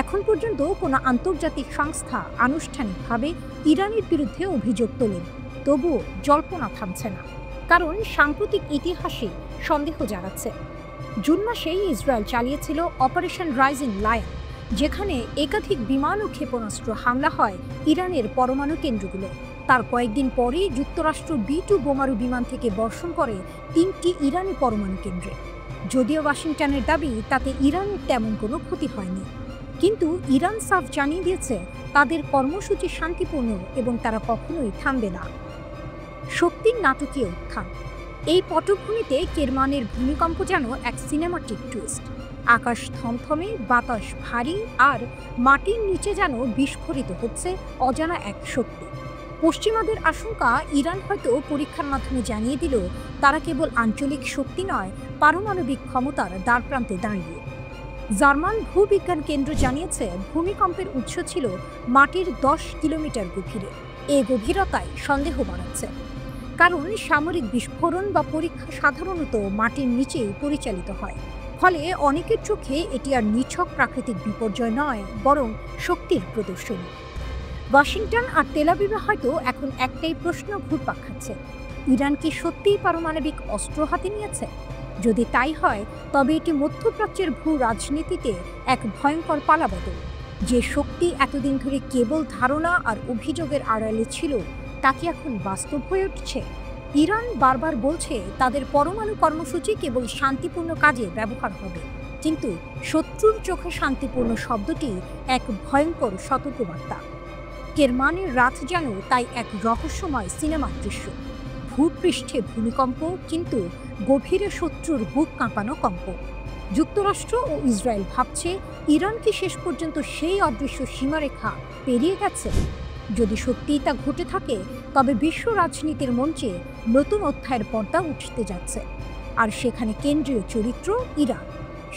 এখন পর্যন্ত কোনো আন্তর্জাতিক সংস্থা আনুষ্ঠানিকভাবে ইরানের বিরুদ্ধে অভিযোগ তোলেন। তবুও জল্পনা থামছে না, কারণ সাম্প্রতিক ইতিহাসে সন্দেহ জাগাচ্ছে। জুন মাসেই ইসরায়েল চালিয়েছিল অপারেশন রাইজিং লায়ন, যেখানে একাধিক বিমান ও ক্ষেপণাস্ত্র হামলা হয় ইরানের পরমাণু কেন্দ্রগুলো। তার কয়েকদিন পরেই যুক্তরাষ্ট্র B-2 বোমারু বিমান থেকে বর্ষণ করে 3টি ইরানি পরমাণু কেন্দ্রে। যদিও ওয়াশিংটনের দাবি তাতে ইরানের তেমন কোনো ক্ষতি হয়নি, কিন্তু ইরান সাফ জানিয়ে দিয়েছে তাদের কর্মসূচি শান্তিপূর্ণ এবং তারা কখনোই থামবে না। শক্তির নাটকীয় উত্থান। এই পটভূমিতে কেরমানের ভূমিকম্প যেন এক সিনেমাটিক টুইস্ট। আকাশ থমথমে, বাতাস ভারী, আর মাটির নিচে যেন বিস্ফোরিত হচ্ছে অজানা এক শক্তি। পশ্চিমাদের আশঙ্কা, ইরান হয়তো পরীক্ষার মাধ্যমে জানিয়ে দিল তারা কেবল আঞ্চলিক শক্তি নয়, পারমাণবিক ক্ষমতার দ্বারপ্রান্তে দাঁড়িয়ে। জার্মান ভূবিজ্ঞান কেন্দ্র জানিয়েছে, ভূমিকম্পের উৎস ছিল মাটির 10 কিলোমিটার গভীরে। এই গভীরতায় সন্দেহ বাড়াচ্ছে, কারণ সামরিক বিস্ফোরণ বা পরীক্ষা সাধারণত মাটির নিচেই পরিচালিত হয়। ফলে অনেকের চোখে এটি আর নিছক প্রাকৃতিক বিপর্যয় নয়, বরং শক্তির প্রদর্শনী। ওয়াশিংটন আর তেল আবিবে হয়তো এখন একটাই প্রশ্ন ঘুরপাক খাচ্ছে, ইরান কি সত্যিই পারমাণবিক অস্ত্র হাতে নিয়েছে? যদি তাই হয়, তবে এটি মধ্যপ্রাচ্যের ভূ রাজনীতিতে এক ভয়ঙ্কর পালাবদল। যে শক্তি এতদিন ধরে কেবল ধারণা আর অভিযোগের আড়ালে ছিল, তা কি এখন বাস্তব হয়ে উঠছে? ইরান বারবার বলছে তাদের পরমাণু কর্মসূচি কেবল শান্তিপূর্ণ কাজে ব্যবহার হবে, কিন্তু শত্রুর চোখে শান্তিপূর্ণ শব্দটি এক ভয়ঙ্কর সতর্কবার্তা। কেরমানের রাত যেন তাই এক রহস্যময় সিনেমার দৃশ্য। ভূপৃষ্ঠে ভূমিকম্প, কিন্তু গভীরে শত্রুর বুক কাঁপানো কম্প। যুক্তরাষ্ট্র ও ইসরায়েল ভাবছে, ইরান কি শেষ পর্যন্ত সেই অদৃশ্য সীমারেখা পেরিয়ে গেছে? যদি সত্যিই তা ঘটে থাকে, তবে বিশ্ব রাজনীতির মঞ্চে নতুন অধ্যায়ের পর্দা উঠতে যাচ্ছে। আর সেখানে কেন্দ্রীয় চরিত্র ইরান,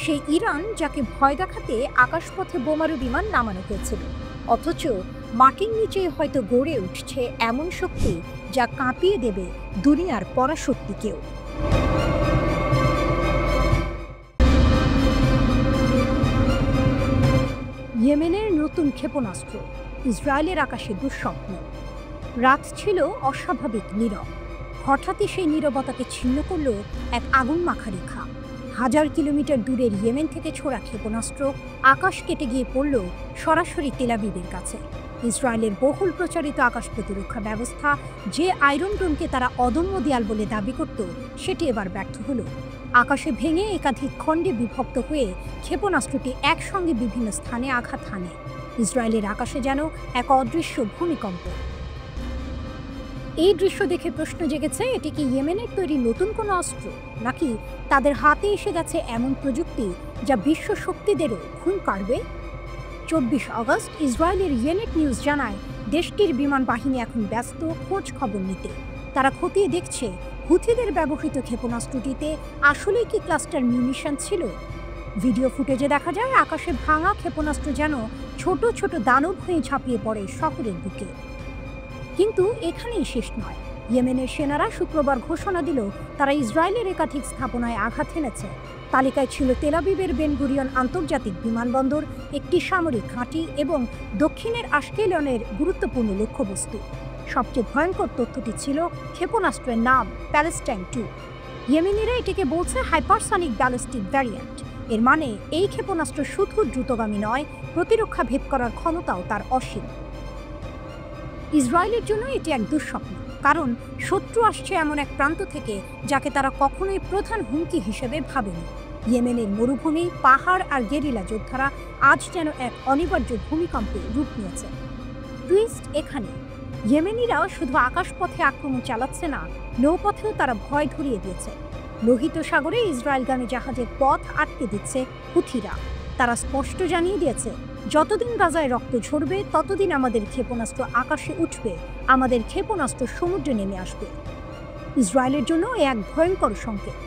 সেই ইরান যাকে ভয় দেখাতে আকাশপথে বোমারু বিমান নামানো হয়েছিল, অথচ মাটির নিচে হয়তো গড়ে উঠছে এমন শক্তি যা কাঁপিয়ে দেবে দুনিয়ার পরাশক্তিকেও। ইয়েমেনের নতুন ক্ষেপণাস্ত্র, ইসরায়েলের আকাশে দুঃস্বপ্ন। রাত ছিল অস্বাভাবিক নীরব। হঠাৎই সেই নীরবতাকে ছিন্ন করল এক আগুন মাখা রেখা। 1000 কিলোমিটার দূরের ইয়েমেন থেকে ছোড়া ক্ষেপণাস্ত্র আকাশ কেটে গিয়ে পড়ল সরাসরি তেল আবিবের কাছে। ইসরায়েলের বহুল প্রচারিত আকাশ প্রতিরক্ষা ব্যবস্থা, যে আয়রন ডোমকে তারা অদম্য দেয়াল বলে দাবি করত, সেটি এবার ব্যর্থ হলো। আকাশে ভেঙে একাধিক খণ্ডে বিভক্ত হয়ে ক্ষেপণাস্ত্রটি একসঙ্গে বিভিন্ন স্থানে আঘাত হানে। ইসরায়েলের আকাশে যেন এক অদৃশ্য ভূমিকম্প। এই দৃশ্য দেখে প্রশ্ন জেগেছে, এটি কি ইয়েমেনের তৈরি নতুন কোনো অস্ত্র, নাকি তাদের হাতে এসে গেছে এমন প্রযুক্তি যা বিশ্ব শক্তিদেরও ঘুম কাড়বে? 24 আগস্ট ইসরায়েলের ইয়েনেট নিউজ জানায়, দেশটির বিমান বাহিনী এখন ব্যস্ত খোঁজ খবর নিতে। তারা খতিয়ে দেখছে হুথিদের ব্যবহৃত ক্ষেপণাস্ত্রটিতে আসলেই কি ক্লাস্টার মিউনিশন ছিল। ভিডিও ফুটেজে দেখা যায় আকাশে ভাঙা ক্ষেপণাস্ত্র যেন ছোট ছোট দানব হয়ে ঝাঁপিয়ে পড়ে শহরের বুকে। কিন্তু এখানেই শেষ নয়। ইয়েমেনের সেনারা শুক্রবার ঘোষণা দিল তারা ইসরায়েলের একাধিক স্থাপনায় আঘাত হেনেছে। তালিকায় ছিল তেল আবিবের বেন গুরিয়ন আন্তর্জাতিক বিমানবন্দর, একটি সামরিক ঘাঁটি এবং দক্ষিণের আশকেলনের গুরুত্বপূর্ণ লক্ষ্যবস্তু। সবচেয়ে ভয়ঙ্কর তথ্যটি ছিল ক্ষেপণাস্ত্রের নাম প্যালেস্টাইন 2। ইয়েমেনিরা এটিকে বলছে হাইপারসনিক ব্যালিস্টিক ভ্যারিয়েন্ট। এর মানে এই ক্ষেপণাস্ত্র শুধু দ্রুতগামী নয়, প্রতিরক্ষা ভেদ করার ক্ষমতাও তার অসীম। ইসরায়েলের জন্য এটি এক দুঃস্বপ্ন, কারণ শত্রু আসছে এমন এক প্রান্ত থেকে যাকে তারা কখনোই প্রধান হুমকি হিসেবে ভাবেনি। ইয়েমেনের মরুভূমি, পাহাড় আর গেরিলা যোদ্ধারা আজ যেন এক অনিবার্য ভূমিকম্পে রূপ নিয়েছে। টুইস্ট এখানে, ইয়েমেনিরা শুধু আকাশপথে আক্রমণ চালাচ্ছে না, নৌপথেও তারা ভয় ধরিয়ে দিয়েছে। লোহিত সাগরে ইসরায়েলগামী জাহাজের পথ আটকে দিচ্ছে হুথিরা। তারা স্পষ্ট জানিয়ে দিয়েছে, যতদিন গাজায় রক্ত ঝরবে ততদিন আমাদের ক্ষেপণাস্ত্র আকাশে উঠবে, আমাদের ক্ষেপণাস্ত্র সমুদ্রে নেমে আসবে। ইসরায়েলের জন্য এ এক ভয়ঙ্কর সংকেত।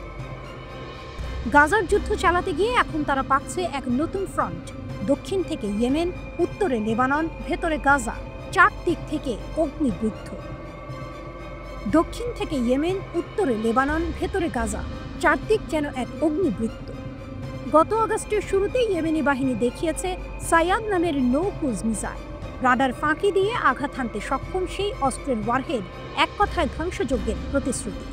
গাজার যুদ্ধ চালাতে গিয়ে এখন তারা পাচ্ছে এক নতুন ফ্রন্ট। দক্ষিণ থেকে ইয়েমেন, উত্তরে লেবানন, ভেতরে গাজা, 4 দিক থেকে অগ্নিবৃদ্ধ। দক্ষিণ থেকে ইয়েমেন, উত্তরে লেবানন, ভেতরে গাজা, 4 দিক যেন এক অগ্নিবৃত্ত। গত আগস্টের শুরুতে ইয়েমেনি বাহিনী দেখিয়েছে সায়াদ নামের নো ক্রুজ মিসাইল। রাডার ফাঁকি দিয়ে আঘাত হানতে সক্ষম সেই অস্ত্রের ওয়ারহেড এক কথায় ধ্বংসযজ্ঞের প্রতিশ্রুতি।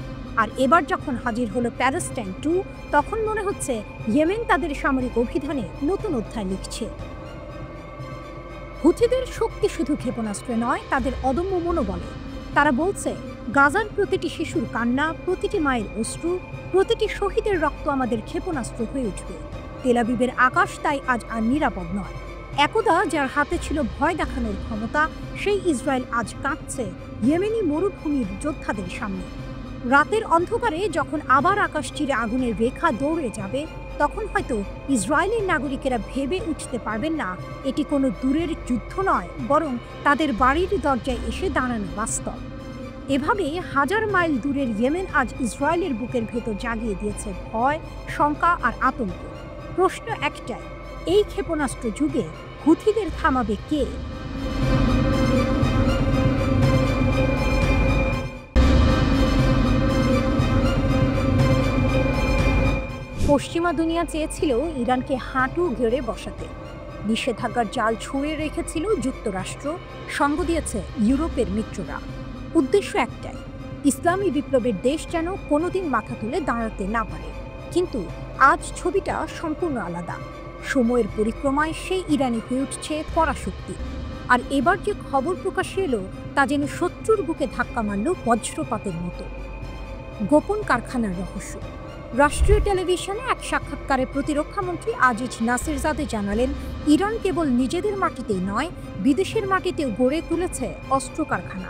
আর এবার যখন হাজির হলো প্যালেস্টাইন 2, তখন মনে হচ্ছে ইয়েমেন তাদের সামরিক অভিযানে নতুন অধ্যায় লিখছে। হুথিদের শক্তি শুধু ক্ষেপণাস্ত্রে নয়, তাদের অদম্য মনোবলে। তারা বলছে, গাজার প্রতিটি শিশুর কান্না, প্রতিটি মায়ের অশ্রু, প্রতিটি শহীদের রক্ত আমাদের ক্ষেপণাস্ত্র হয়ে উঠবে। তেল আবিবের আকাশ তাই আজ আর নিরাপদ নয়। একদা যার হাতে ছিল ভয় দেখানোর ক্ষমতা, সেই ইসরায়েল আজ কাঁপছে ইয়েমেনি মরুভূমির যোদ্ধাদের সামনে। রাতের অন্ধকারে যখন আবার আকাশ চিরে আগুনের রেখা দৌড়ে যাবে, তখন হয়তো ইসরায়েলের নাগরিকেরা ভেবে উঠতে পারবেন না এটি কোনো দূরের যুদ্ধ নয়, বরং তাদের বাড়ির দরজায় এসে দাঁড়ানো বাস্তব। এভাবে 1000 মাইল দূরের ইয়েমেন আজ ইসরায়েলের বুকের ভেতর জাগিয়ে দিয়েছে ভয়, শঙ্কা আর আতঙ্ক। প্রশ্ন একটাই, এই ক্ষেপণাস্ত্র যুগে হুথিদের থামাবে কে? পশ্চিমা দুনিয়া চেয়েছিল ইরানকে হাঁটু গেড়ে বসাতে। নিষেধাজ্ঞার জাল ছুঁড়ে রেখেছিল যুক্তরাষ্ট্র, সঙ্গ দিয়েছে ইউরোপের মিত্ররা। উদ্দেশ্য একটাই, ইসলামী বিপ্লবের দেশ যেন কোনোদিন মাথা তুলে দাঁড়াতে না পারে। কিন্তু আজ ছবিটা সম্পূর্ণ আলাদা। সময়ের পরিক্রমায় সেই ইরানি হয়ে উঠছে পরাশক্তি। আর এবার যে খবর প্রকাশ্যে এলো তা যেন শত্রুর বুকে ধাক্কা মারল বজ্রপাতের মতো। গোপন কারখানার রহস্য। রাষ্ট্রীয় টেলিভিশনে এক সাক্ষাৎকারে প্রতিরক্ষামন্ত্রী আজিজ নাসিরজাদে জানালেন, ইরান কেবল নিজেদের মাটিতেই নয়, বিদেশের মাটিতেও গড়ে তুলেছে অস্ত্র কারখানা।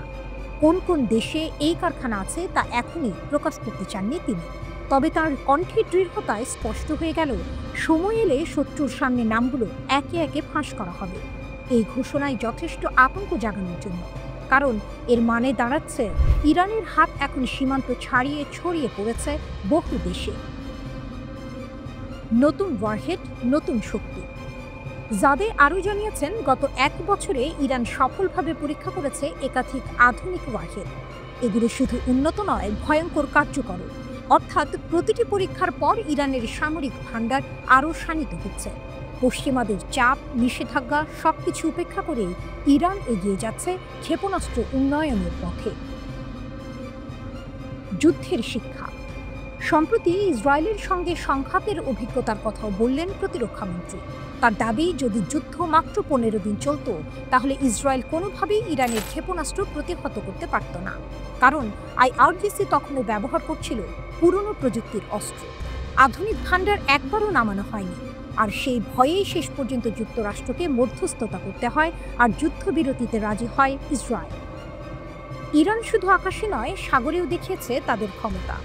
কোন কোন দেশে এই কারখানা আছে তা এখনই প্রকাশ করতে চাননি তিনি। তবে তার কণ্ঠের দৃঢ়তায় স্পষ্ট হয়ে গেল, সময় এলে শত্রুর সামনে নামগুলো একে একে ফাঁস করা হবে। এই ঘোষণায় যথেষ্ট আতঙ্ক জাগানোর জন্য, কারণ এর মানে দাঁড়াচ্ছে ইরানের হাত এখন সীমান্ত ছাড়িয়ে ছড়িয়ে পড়েছে বহু দেশে। নতুন ওয়ারহেড, নতুন শক্তি। জাদে আরও জানিয়েছেন, গত 1 বছরে ইরান সফলভাবে পরীক্ষা করেছে একাধিক আধুনিক ওয়ারহেড। এগুলো শুধু উন্নত নয়, ভয়ঙ্কর কার্যকর। অর্থাৎ প্রতিটি পরীক্ষার পর ইরানের সামরিক ভাণ্ডার আরও শানিত হচ্ছে। পশ্চিমাদের চাপ, নিষেধাজ্ঞা সবকিছু উপেক্ষা করে ইরান এগিয়ে যাচ্ছে ক্ষেপণাস্ত্র উন্নয়নের পথে। যুদ্ধের শিক্ষা। সম্প্রতি ইসরায়েলের সঙ্গে সংঘাতের অভিজ্ঞতার কথাও বললেন প্রতিরক্ষামন্ত্রী। তার দাবি, যদি যুদ্ধ মাত্র 15 দিন চলত তাহলে ইসরায়েল কোনোভাবেই ইরানের ক্ষেপণাস্ত্র প্রতিহত করতে পারত না, কারণ আইআরজিসি তখনও ব্যবহার করছিল পুরনো প্রযুক্তির অস্ত্র। আধুনিক ভান্ডার একবারও নামানো হয়নি, আর সেই ভয়েই শেষ পর্যন্ত যুক্তরাষ্ট্রকে মধ্যস্থতা করতে হয় আর যুদ্ধবিরতিতে রাজি হয় ইসরায়েল। ইরান শুধু আকাশে নয়, সাগরেও দেখিয়েছে তাদের ক্ষমতা।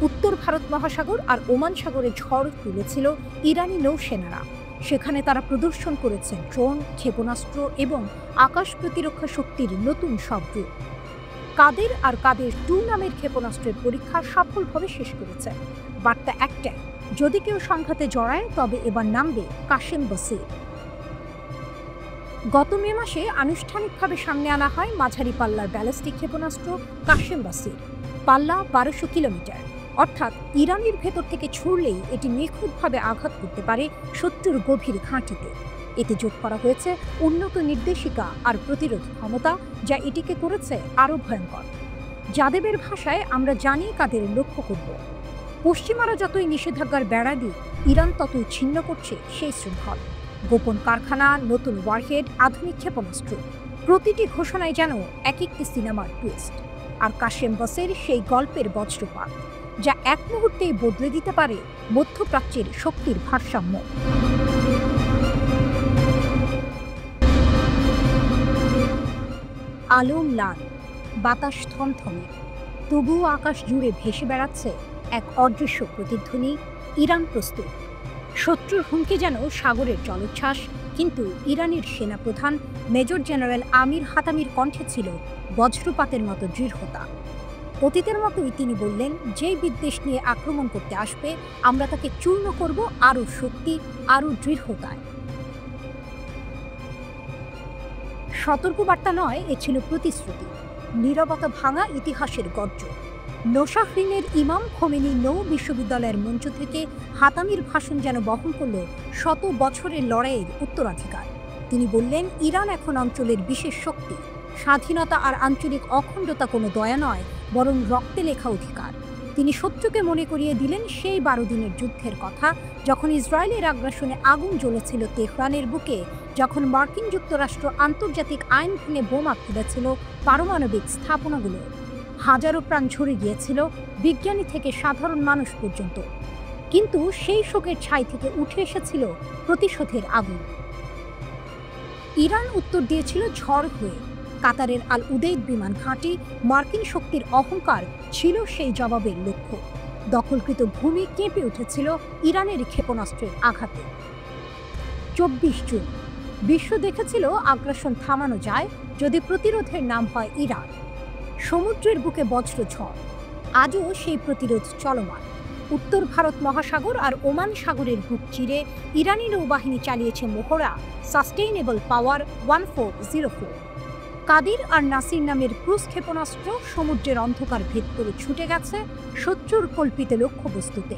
উত্তর ভারত মহাসাগর আর ওমান সাগরে ঝড় তুলেছিল ইরানি নৌসেনারা। সেখানে তারা প্রদর্শন করেছে ড্রোন, ক্ষেপণাস্ত্র এবং আকাশ প্রতিরক্ষা শক্তির নতুন সব রূপ। কাদের আর কাদের 2 নামের ক্ষেপণাস্ত্রের পরীক্ষা সফলভাবে শেষ করেছে। বার্তা একটাই, যদি কেউ সংঘাতে জড়ায় তবে এবার নামবে কাশেম বসির। গত মে মাসে আনুষ্ঠানিকভাবে সামনে আনা হয় মাঝারি পাল্লার ব্যালিস্টিক ক্ষেপণাস্ত্র কাশেম বসির। পাল্লা 1200 কিলোমিটার, অর্থাৎ ইরানের ভেতর থেকে ছুড়লেই এটি নিখুঁতভাবে আঘাত করতে পারে শত্রুর গভীর ঘাঁটিতে। এতে যোগ করা হয়েছে উন্নত নির্দেশিকা আর প্রতিরোধ ক্ষমতা, যা এটিকে করেছে আরও ভয়ঙ্কর। যাদেবের ভাষায়, আমরা জানি কাদের লক্ষ্য করব। পশ্চিমারা যতই নিষেধাজ্ঞার বেড়া দিক, ইরান ততই ছিন্ন করছে সেই শৃঙ্খল। গোপন কারখানা, নতুন ওয়ারহেড, আধুনিক ক্ষেপণাস্ত্র, প্রতিটি ঘোষণায় যেন এক একটি সিনেমার টুইস্ট। আর কাশেম বসের সেই গল্পের বজ্রপাত, যা এক মুহূর্তেই বদলে দিতে পারে মধ্যপ্রাচ্যের শক্তির ভারসাম্য। আলোম লাল, বাতাস থমথমে, তবুও আকাশ জুড়ে ভেসে বেড়াচ্ছে এক অদৃশ্য প্রতিধ্বনি, ইরান প্রস্তুত। শত্রুর হুমকি যেন সাগরের জলোচ্ছ্বাস, কিন্তু ইরানের সেনাপ্রধান মেজর জেনারেল আমির হাতামির কণ্ঠে ছিল বজ্রপাতের মতো দৃঢ়তা। অতীতের মতোই তিনি বললেন, যেই বিদ্বেষ নিয়ে আক্রমণ করতে আসবে, আমরা তাকে চূর্ণ করব আরও শক্তি, আরও দৃঢ়তায়। সতর্কবার্তা নয়, এ ছিল প্রতিশ্রুতি, নীরবতা ভাঙা ইতিহাসের গর্জন। নোশাহরিনের ইমাম খোমেনি নৌ বিশ্ববিদ্যালয়ের মঞ্চ থেকে হাতামির ভাষণ যেন বহন করল শত বছরের লড়াইয়ের উত্তরাধিকার। তিনি বললেন, ইরান এখন অঞ্চলের বিশেষ শক্তি। স্বাধীনতা আর আঞ্চলিক অখণ্ডতা কোনো দয়া নয়, বরং রক্তে লেখা অধিকার। তিনি শত্রুকে মনে করিয়ে দিলেন সেই 12 দিনের যুদ্ধের কথা, যখন ইসরায়েলের আগ্রাসনে আগুন জ্বলেছিল তেহরানের বুকে, যখন মার্কিন যুক্তরাষ্ট্র আন্তর্জাতিক আইন ভেঙে বোমা ফেলেছিল পারমাণবিক স্থাপনাগুলো। হাজারো প্রাণ ঝরে গিয়েছিল, বিজ্ঞানী থেকে সাধারণ মানুষ পর্যন্ত। কিন্তু সেই শোকের ছাই থেকে উঠে এসেছিল প্রতিশোধের আগুন। ইরান উত্তর দিয়েছিল ঝড় হয়ে। কাতারের আল উদেইদ বিমান ঘাঁটি, মার্কিন শক্তির অহংকার ছিল সেই জবাবের লক্ষ্য। দখলকৃত ভূমি কেঁপে উঠেছিল ইরানের ক্ষেপণাস্ত্রের আঘাতে। 24 জুন, বিশ্ব দেখেছিল আগ্রাসন থামানো যায় যদি প্রতিরোধের নাম হয় ইরান। সমুদ্রের বুকে বজ্রঝড়, আজও সেই প্রতিরোধ চলমান। উত্তর ভারত মহাসাগর আর ওমান সাগরের বুক চিরে ইরানি নৌবাহিনী চালিয়েছে মোহরা সাস্টেইনেবল পাওয়ার 1404। কাদির আর নাসির নামের ক্রুজ ক্ষেপণাস্ত্র সমুদ্রের অন্ধকার ভেদ করে ছুটে গেছে শত্রুর কল্পিত লক্ষ্যবস্তুতে।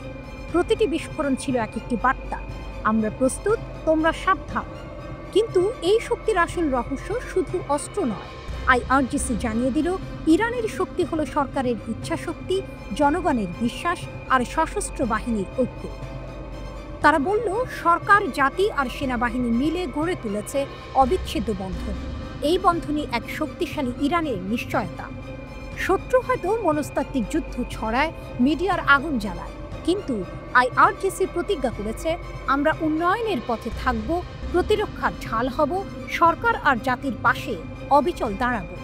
প্রতিটি বিস্ফোরণ ছিল এক একটি বার্তা, আমরা প্রস্তুত, তোমরা সাবধান। কিন্তু এই শক্তির আসল রহস্য শুধু অস্ত্র নয়। আইআরজিসি জানিয়ে দিল, ইরানের শক্তি হলো সরকারের ইচ্ছাশক্তি, জনগণের বিশ্বাস আর সশস্ত্র বাহিনীর ঐক্য। তারা বলল, সরকার, জাতি আর সেনাবাহিনী মিলে গড়ে তুলেছে অবিচ্ছেদ্য বন্ধন। এই বন্ধনই এক শক্তিশালী ইরানের নিশ্চয়তা। শত্রু হয়তো মনস্তাত্ত্বিক যুদ্ধ ছড়ায়, মিডিয়ার আগুন জ্বালায়, কিন্তু আইআরজিসি প্রতিজ্ঞা করেছে, আমরা উন্নয়নের পথে থাকব, প্রতিরক্ষার ঢাল হব, সরকার আর জাতির পাশে অবিচল দাঁড়াবো।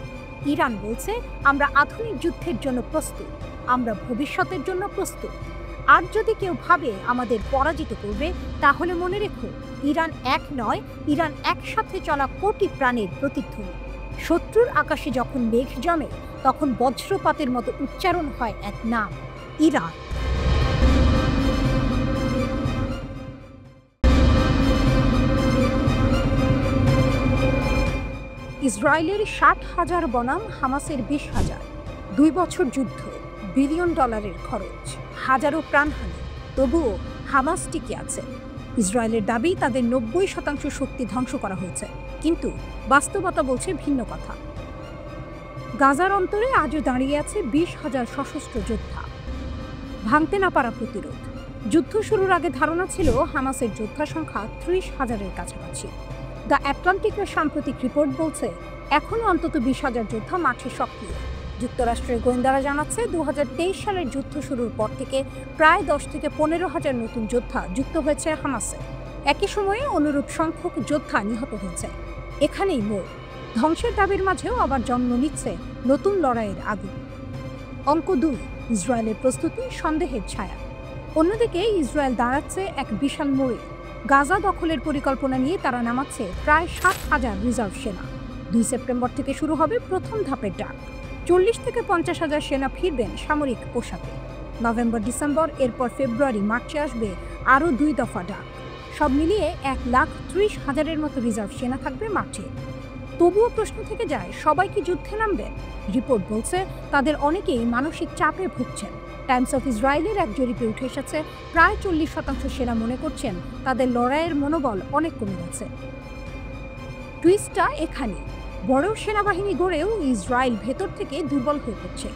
ইরান বলছে, আমরা আধুনিক যুদ্ধের জন্য প্রস্তুত, আমরা ভবিষ্যতের জন্য প্রস্তুত। আর যদি কেউ ভাবে আমাদের পরাজিত করবে, তাহলে মনে রেখো, ইরান এক নয়, ইরান একসাথে চলা কোটি প্রাণের প্রতিধ্বনি। শত্রুর আকাশে যখন মেঘ জমে, তখন বজ্রপাতের মতো উচ্চারণ হয় এক নাম, ইরান। ইসরায়েলের 60,000 বনাম হামাসের 20,000। 2 বছর যুদ্ধ, $1 বিলিয়ন খরচ, হাজারো প্রাণহানি, তবুও হামাস টিকে আছে। ইসরায়েলের দাবি তাদের 90% শক্তি ধ্বংস করা হয়েছে, কিন্তু বাস্তবতা বলছে ভিন্ন কথা। গাজার অন্তরে আজও দাঁড়িয়ে আছে 20,000 সশস্ত্র যোদ্ধা। ভাঙতে না পারা প্রতিরোধ। যুদ্ধ শুরুর আগে ধারণা ছিল হামাসের যোদ্ধা সংখ্যা 30,000-এর কাছাকাছি। দ্য আটলান্টিকের সাম্প্রতিক রিপোর্ট বলছে এখনও অন্তত 20,000 যোদ্ধা মাঠে সক্রিয়। যুক্তরাষ্ট্রের গোয়েন্দারা জানাচ্ছে 2023 সালের যুদ্ধ শুরুর পর থেকে প্রায় 10 থেকে 15,000 নতুন যোদ্ধা যুক্ত হয়েছে হামাসে। একই সময়ে অনুরূপ সংখ্যক যোদ্ধা নিহত হয়েছে। এখানেই মোড়। ধ্বংসের দাবির মাঝেও আবার জন্ম নিচ্ছে নতুন লড়াইয়ের আগুন। অঙ্ক 2, ইসরায়েলের প্রস্তুতি সন্দেহের ছায়া। অন্যদিকে ইসরায়েল দাঁড়াচ্ছে এক বিশাল মোড়ে। গাজা দখলের পরিকল্পনা নিয়ে তারা নামাচ্ছে প্রায় 7,000 রিজার্ভ সেনা। 2 সেপ্টেম্বর থেকে শুরু হবে প্রথম ধাপের ডাক। 40 থেকে 50,000 সেনা ফিরবেন সামরিক পোশাকে। নভেম্বর ডিসেম্বর, এরপর ফেব্রুয়ারি মার্চে আসবে আরও 2 দফা ডাক। সব মিলিয়ে 1,30,000-এর মতো রিজার্ভ সেনা থাকবে মাঠে। তবুও প্রশ্ন থেকে যায়, সবাই কি যুদ্ধে নামবেন? রিপোর্ট বলছে তাদের অনেকেই মানসিক চাপে ভুগছেন। টাইমস অফ ইসরায়েলের এক জরিপে উঠে এসেছে প্রায় 40% সেনা মনে করছেন তাদের লড়াইয়ের মনোবল অনেক কমে গেছে। টুইস্টটা এখানে, বড় সেনাবাহিনী গড়েও ইসরায়েল ভেতর থেকে দুর্বল হয়ে পড়ছে।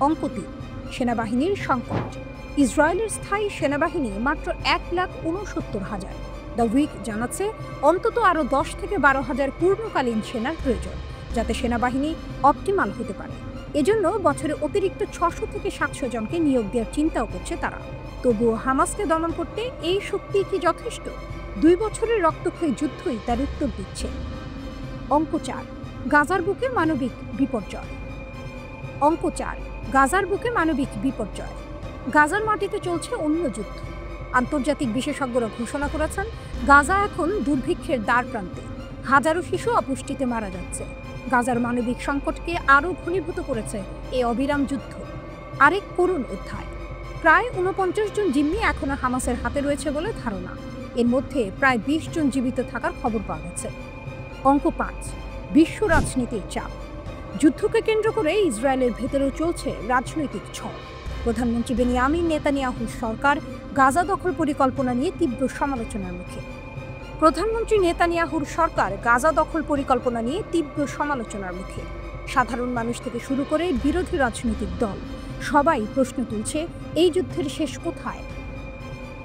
অঙ্ক 3, সেনাবাহিনীর সংকট। ইসরায়েলের স্থায়ী সেনাবাহিনী মাত্র 1,69,000। দ্য উইক জানাচ্ছে অন্তত আরও 10 থেকে 12,000 পূর্ণকালীন সেনার প্রয়োজন, যাতে সেনাবাহিনী অপটিমাল হতে পারে। এজন্য বছরে অতিরিক্ত 600 থেকে 700 জনকে নিয়োগ দেওয়ার চিন্তাও করছে তারা। তবুও হামাসকে দমন করতে এই শক্তি কি যথেষ্ট? 2 বছরের রক্তক্ষয়ী যুদ্ধই তার উত্তর দিচ্ছে। অঙ্ক 4, গাজার বুকে মানবিক বিপর্যয়। অঙ্ক 4, গাজার বুকে মানবিক বিপর্যয়। গাজার মাটিতে চলছে অন্য যুদ্ধ। আন্তর্জাতিক বিশেষজ্ঞরা ঘোষণা করেছেন গাজা এখন দুর্ভিক্ষের দ্বার প্রান্তে। হাজারো শিশু অপুষ্টিতে মারা যাচ্ছে। গাজার মানবিক সংকটকে আরও ঘনীভূত করেছে এই অবিরাম যুদ্ধ। আরেক করুণ অধ্যায়। প্রায় 49 জন জিম্মি এখনো হামাসের হাতে রয়েছে বলে ধারণা। এর মধ্যে প্রায় 20 জন জীবিত থাকার খবর পাওয়া গেছে। অঙ্ক 5, বিশ্ব রাজনীতির চাপ। যুদ্ধকে কেন্দ্র করে ইসরায়েলের ভেতরেও চলছে রাজনৈতিক ঝড়। প্রধানমন্ত্রী বেনিয়ামিন নেতানিয়াহুর সরকার গাজা দখল পরিকল্পনা নিয়ে তীব্র সমালোচনার মুখে। সাধারণ মানুষ থেকে শুরু করে বিরোধী রাজনৈতিক দল সবাই প্রশ্ন তুলছে, এই যুদ্ধের শেষ কোথায়?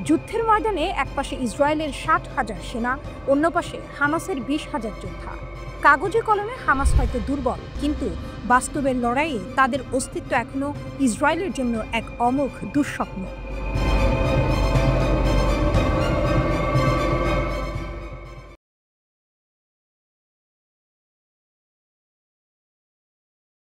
যুদ্ধের ময়দানে একপাশে ইসরায়েলের 60,000 সেনা, অন্য পাশে হামাসের 20,000 যোদ্ধা। কাগজে কলমে হামাস হয়তো দুর্বল, কিন্তু বাস্তবের লড়াইয়ে তাদের অস্তিত্ব এখনো ইসরায়েলের জন্য এক অমোঘ দুঃস্বপ্ন।